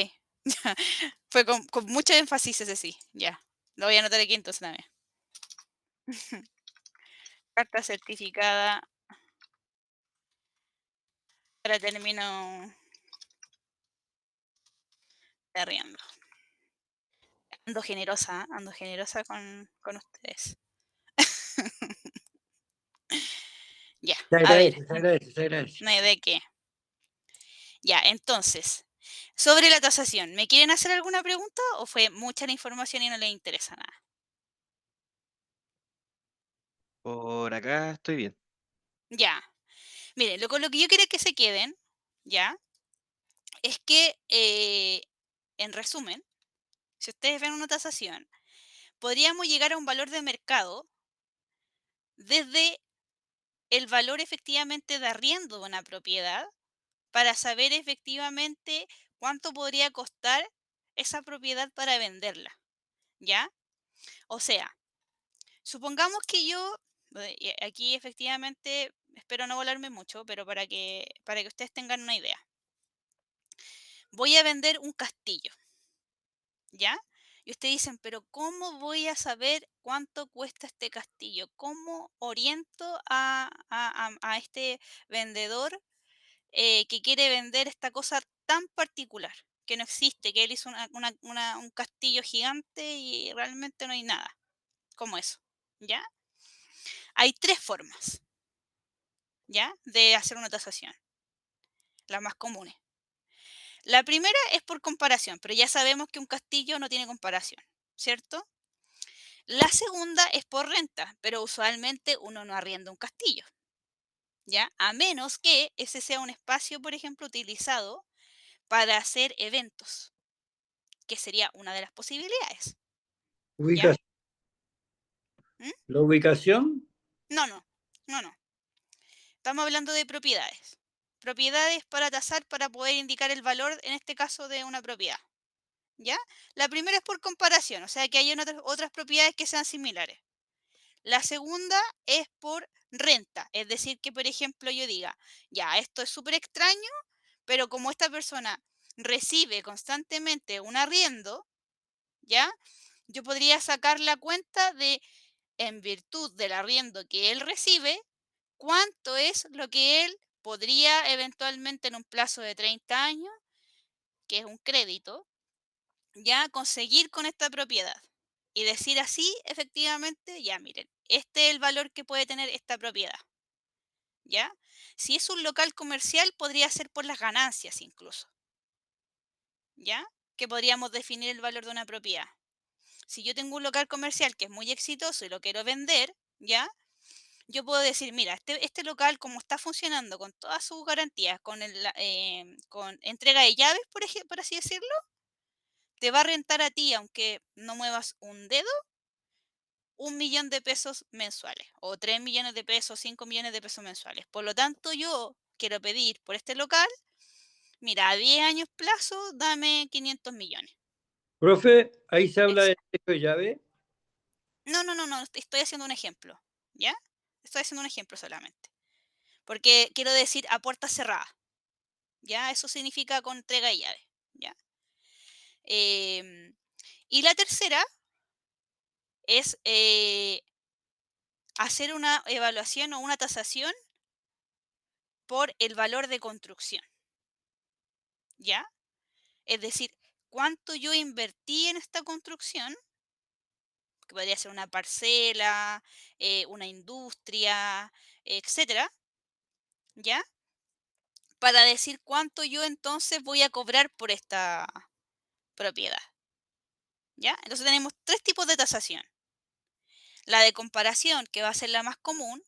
Fue con mucho énfasis ese sí, ya. Lo voy a anotar aquí entonces también. Carta certificada para término de arriendo. Ando generosa con ustedes. Ya, se a ver, agradece, se agradece, se agradece. no hay de qué. Ya, entonces, sobre la tasación, ¿me quieren hacer alguna pregunta o fue mucha la información y no les interesa nada? Por acá estoy bien. Ya, miren, con lo que yo quiero que se queden, ya, es que, en resumen, si ustedes ven una tasación, podríamos llegar a un valor de mercado desde el valor efectivamente de arriendo de una propiedad para saber efectivamente cuánto podría costar esa propiedad para venderla, ¿ya? O sea, supongamos que yo, y aquí efectivamente, espero no volarme mucho, pero para que ustedes tengan una idea, voy a vender un castillo, ¿ya? Y ustedes dicen, pero ¿cómo voy a saber cuánto cuesta este castillo? ¿Cómo oriento a este vendedor que quiere vender esta cosa tan particular, que no existe, que él hizo un castillo gigante y realmente no hay nada como eso, ¿ya? Hay tres formas, ¿ya? De hacer una tasación, las más comunes. La primera es por comparación, pero ya sabemos que un castillo no tiene comparación, ¿cierto? La segunda es por renta, pero usualmente uno no arrienda un castillo, ¿ya? A menos que ese sea un espacio, por ejemplo, utilizado para hacer eventos, que sería una de las posibilidades, ¿ya? Ubicación. ¿Mm? La ubicación, No, no, no, no. Estamos hablando de propiedades. Propiedades para tasar para poder indicar el valor, en este caso, de una propiedad, ¿ya? La primera es por comparación, o sea que hay otras propiedades que sean similares. La segunda es por renta, es decir, que por ejemplo yo diga, ya, esto es súper extraño, pero como esta persona recibe constantemente un arriendo, ¿ya? Yo podría sacar la cuenta de, en virtud del arriendo que él recibe, cuánto es lo que él podría eventualmente en un plazo de 30 años, que es un crédito, ya conseguir con esta propiedad. Y decir así, efectivamente, ya miren, este es el valor que puede tener esta propiedad. ¿Ya? Si es un local comercial, podría ser por las ganancias incluso. ¿Ya? Que podríamos definir el valor de una propiedad. Si yo tengo un local comercial que es muy exitoso y lo quiero vender, ¿ya? Yo puedo decir, mira, este local como está funcionando con todas sus garantías, con entrega de llaves, por ejemplo, por así decirlo, te va a rentar a ti, aunque no muevas un dedo, 1.000.000 de pesos mensuales, o 3 millones de pesos, 5 millones de pesos mensuales. Por lo tanto, yo quiero pedir por este local, mira, a 10 años plazo, dame 500 millones. profe, ahí se habla Es- de derecho de llave. No, no, no, no, estoy haciendo un ejemplo, ¿ya? Estoy haciendo un ejemplo solamente. Porque quiero decir a puerta cerrada, ¿ya? Eso significa con entrega de llave, ¿ya? Y la tercera es hacer una evaluación o una tasación por el valor de construcción, ¿ya? Es decir, cuánto yo invertí en esta construcción, que podría ser una parcela, una industria, etcétera, ¿ya? Para decir cuánto yo entonces voy a cobrar por esta propiedad, ¿ya? Entonces tenemos tres tipos de tasación. La de comparación, que va a ser la más común,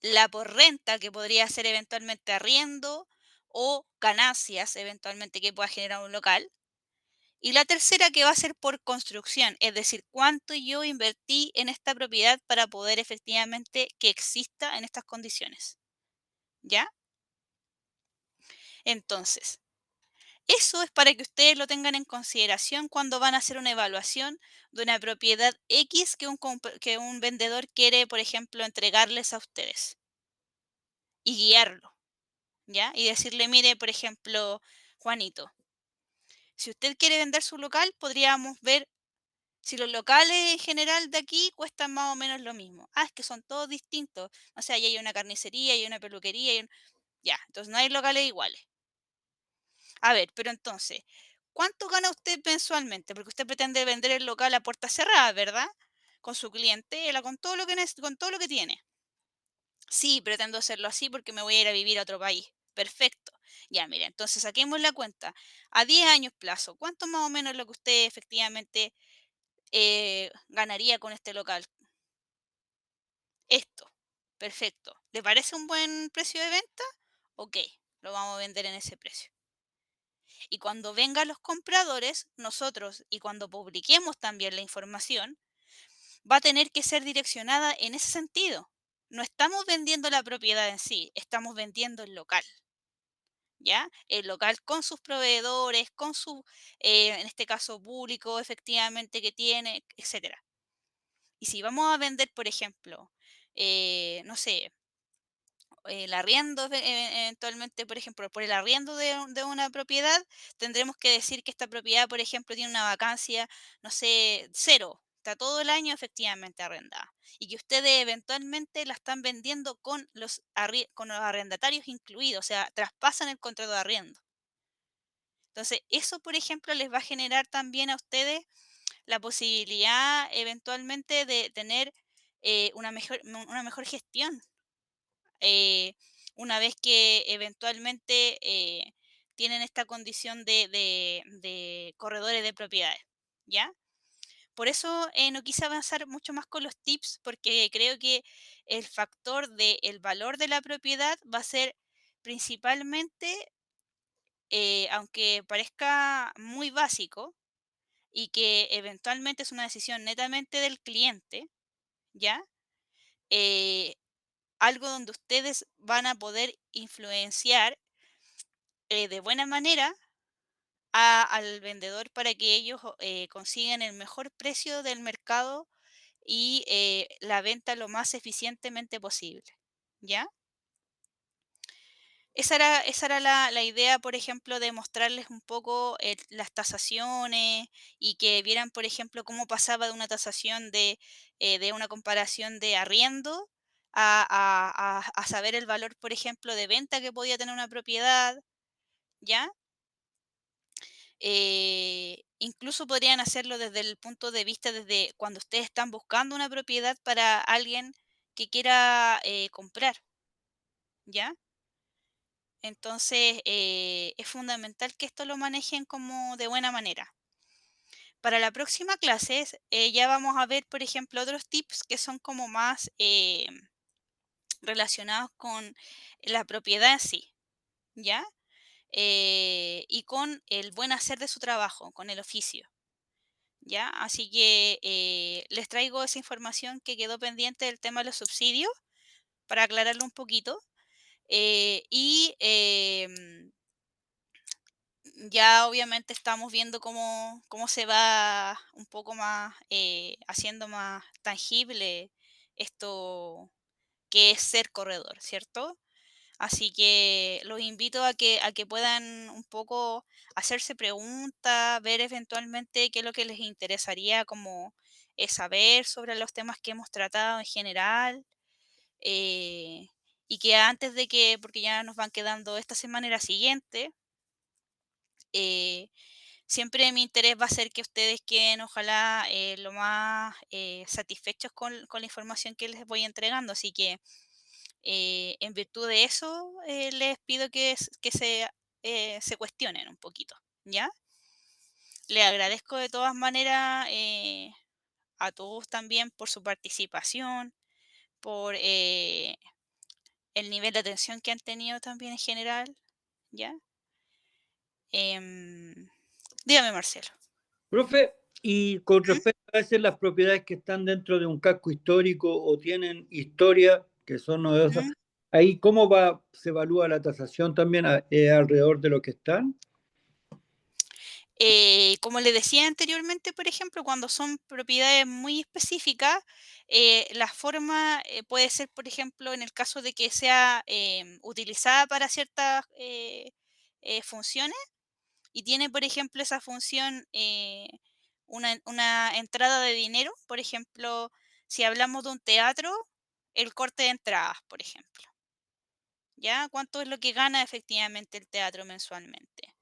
la por renta, que podría ser eventualmente arriendo o ganancias eventualmente que pueda generar un local. Y la tercera que va a ser por construcción, es decir, cuánto yo invertí en esta propiedad para poder efectivamente que exista en estas condiciones. ¿Ya? Entonces, eso es para que ustedes lo tengan en consideración cuando van a hacer una evaluación de una propiedad X que un vendedor quiere, por ejemplo, entregarles a ustedes y guiarlo, ¿ya? Y decirle, mire, por ejemplo, Juanito, si usted quiere vender su local, podríamos ver si los locales en general de aquí cuestan más o menos lo mismo. Ah, es que son todos distintos. O sea, ahí hay una carnicería, hay una peluquería, ya, entonces no hay locales iguales. A ver, pero entonces, ¿cuánto gana usted mensualmente? Porque usted pretende vender el local a puerta cerrada, ¿verdad? Con su clientela, con todo lo que con todo lo que tiene. Sí, pretendo hacerlo así porque me voy a ir a vivir a otro país. Perfecto. Ya, mire, entonces saquemos la cuenta. A 10 años plazo, ¿cuánto más o menos es lo que usted efectivamente ganaría con este local? Esto. Perfecto. ¿Le parece un buen precio de venta? Ok, lo vamos a vender en ese precio. Y cuando vengan los compradores, nosotros, y cuando publiquemos también la información, va a tener que ser direccionada en ese sentido. No estamos vendiendo la propiedad en sí, estamos vendiendo el local, ¿ya? El local con sus proveedores, con su, en este caso, público efectivamente que tiene, etcétera. Y si vamos a vender, por ejemplo, no sé, el arriendo eventualmente, por ejemplo, por el arriendo de una propiedad, tendremos que decir que esta propiedad, por ejemplo, tiene una vacancia, no sé, cero. Está todo el año efectivamente arrendada. Y que ustedes eventualmente la están vendiendo con los arrendatarios incluidos, o sea, traspasan el contrato de arriendo. Entonces, eso, por ejemplo, les va a generar también a ustedes la posibilidad eventualmente de tener una mejor gestión eh, una vez que eventualmente tienen esta condición de corredores de propiedades, ¿ya? Por eso no quise avanzar mucho más con los tips porque creo que el factor del valor de la propiedad va a ser principalmente, aunque parezca muy básico y que eventualmente es una decisión netamente del cliente, ¿ya? Eh, algo donde ustedes van a poder influenciar de buena manera al vendedor para que ellos consigan el mejor precio del mercado y la venta lo más eficientemente posible. ¿Ya? Esa era la idea, por ejemplo, de mostrarles un poco las tasaciones y que vieran, por ejemplo, cómo pasaba de una tasación de una comparación de arriendo a saber el valor, por ejemplo, de venta que podía tener una propiedad, ¿ya? Incluso podrían hacerlo desde el punto de vista, desde cuando ustedes están buscando una propiedad para alguien que quiera comprar, ¿ya? Entonces, es fundamental que esto lo manejen como de buena manera. Para la próxima clase ya vamos a ver, por ejemplo, otros tips que son como más relacionados con la propiedad en sí, ¿ya? Y con el buen hacer de su trabajo, con el oficio, ¿ya? Así que les traigo esa información que quedó pendiente del tema de los subsidios para aclararlo un poquito. Y ya obviamente estamos viendo cómo se va un poco más haciendo más tangible esto que es ser corredor, ¿cierto? Así que los invito a que puedan un poco hacerse preguntas, ver eventualmente qué es lo que les interesaría como saber sobre los temas que hemos tratado en general. Y que antes de que, porque ya nos van quedando esta semana y la siguiente, siempre mi interés va a ser que ustedes queden, ojalá, lo más satisfechos con la información que les voy entregando. Así que, en virtud de eso, les pido que se cuestionen un poquito, ¿ya? Les agradezco de todas maneras a todos también por su participación, por el nivel de atención que han tenido también en general, ¿ya? Dígame, Marcelo. Profe, y con ¿Mm? respecto a veces las propiedades que están dentro de un casco histórico o tienen historia, que son novedosas, ¿Mm? ahí ¿cómo se evalúa la tasación también alrededor de lo que están? Como le decía anteriormente, por ejemplo, cuando son propiedades muy específicas, la forma puede ser, por ejemplo, en el caso de que sea utilizada para ciertas funciones y tiene, por ejemplo, esa función una entrada de dinero, por ejemplo, si hablamos de un teatro, el corte de entradas, por ejemplo, ¿ya? ¿Cuánto es lo que gana efectivamente el teatro mensualmente?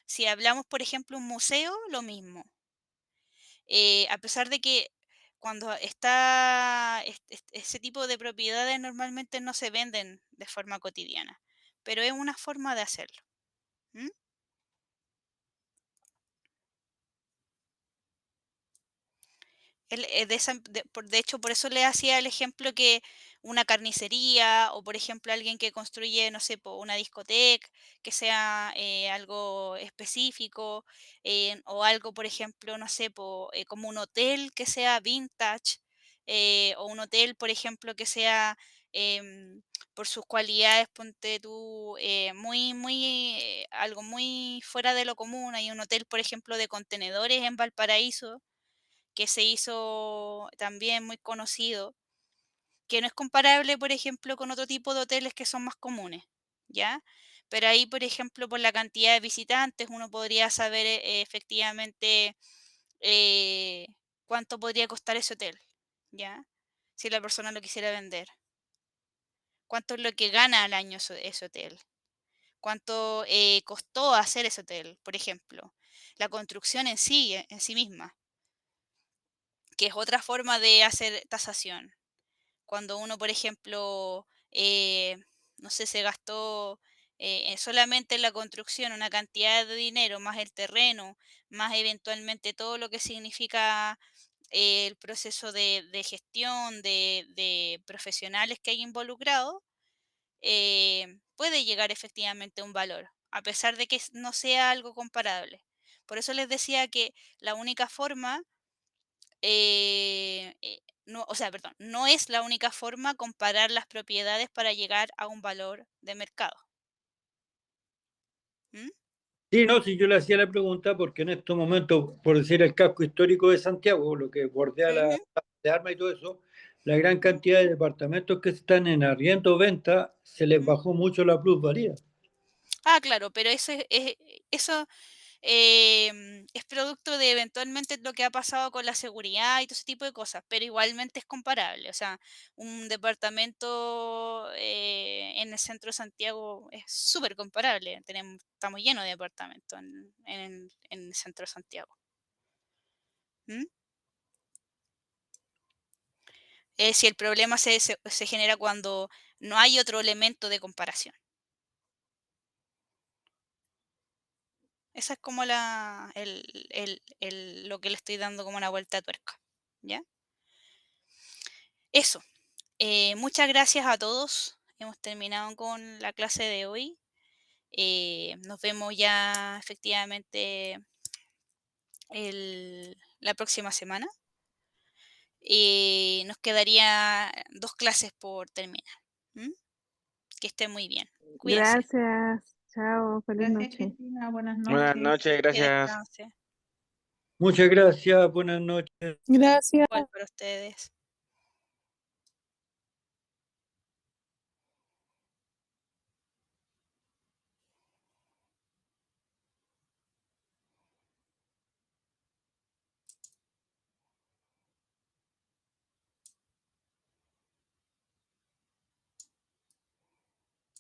Si hablamos, por ejemplo, un museo, lo mismo. A pesar de que cuando está ese tipo de propiedades normalmente no se venden de forma cotidiana, pero es una forma de hacerlo. ¿Mm? De hecho, por eso le hacía el ejemplo que una carnicería o, por ejemplo, alguien que construye, no sé, una discoteca, que sea algo específico, o algo, por ejemplo, no sé, como un hotel que sea vintage, o un hotel, por ejemplo, que sea por sus cualidades, ponte tú, algo muy fuera de lo común. Hay un hotel, por ejemplo, de contenedores en Valparaíso que se hizo también muy conocido, que no es comparable, por ejemplo, con otro tipo de hoteles que son más comunes, ¿ya? Pero ahí, por ejemplo, por la cantidad de visitantes, uno podría saber efectivamente eh, cuánto podría costar ese hotel, ¿ya? Si la persona lo quisiera vender. ¿Cuánto es lo que gana al año ese hotel? ¿Cuánto costó hacer ese hotel, por ejemplo? La construcción en sí misma, que es otra forma de hacer tasación. Cuando uno, por ejemplo, no sé, se gastó solamente en la construcción una cantidad de dinero, más el terreno, más eventualmente todo lo que significa el proceso de gestión, de profesionales que hay involucrados, puede llegar efectivamente a un valor, a pesar de que no sea algo comparable. Por eso les decía que la única forma no, o sea, perdón, no es la única forma comparar las propiedades para llegar a un valor de mercado. ¿Mm? Sí, no, si yo le hacía la pregunta porque en estos momentos, por decir el casco histórico de Santiago, lo que bordea la Ujú. plaza de armas y todo eso, la gran cantidad de departamentos que están en arriendo o venta, se les ¿Mm? bajó mucho la plusvalía. Ah, claro, pero eso es producto de eventualmente lo que ha pasado con la seguridad y todo ese tipo de cosas, pero igualmente es comparable. O sea, un departamento en el centro de Santiago es súper comparable. Estamos llenos de departamentos en el centro de Santiago. ¿Mm? Si el problema se genera cuando no hay otro elemento de comparación. Esa es como lo que le estoy dando como una vuelta de tuerca. ¿Ya? Eso. Muchas gracias a todos. Hemos terminado con la clase de hoy. Nos vemos ya efectivamente la próxima semana. Nos quedaría 2 clases por terminar. ¿Mm? Que estén muy bien. Cuídense. Gracias. Chao. Feliz Gracias, noche. Cristina. Buenas Buenas noches. noches, Que gracias. descanse. Muchas gracias, buenas noches. Gracias. Igual para ustedes.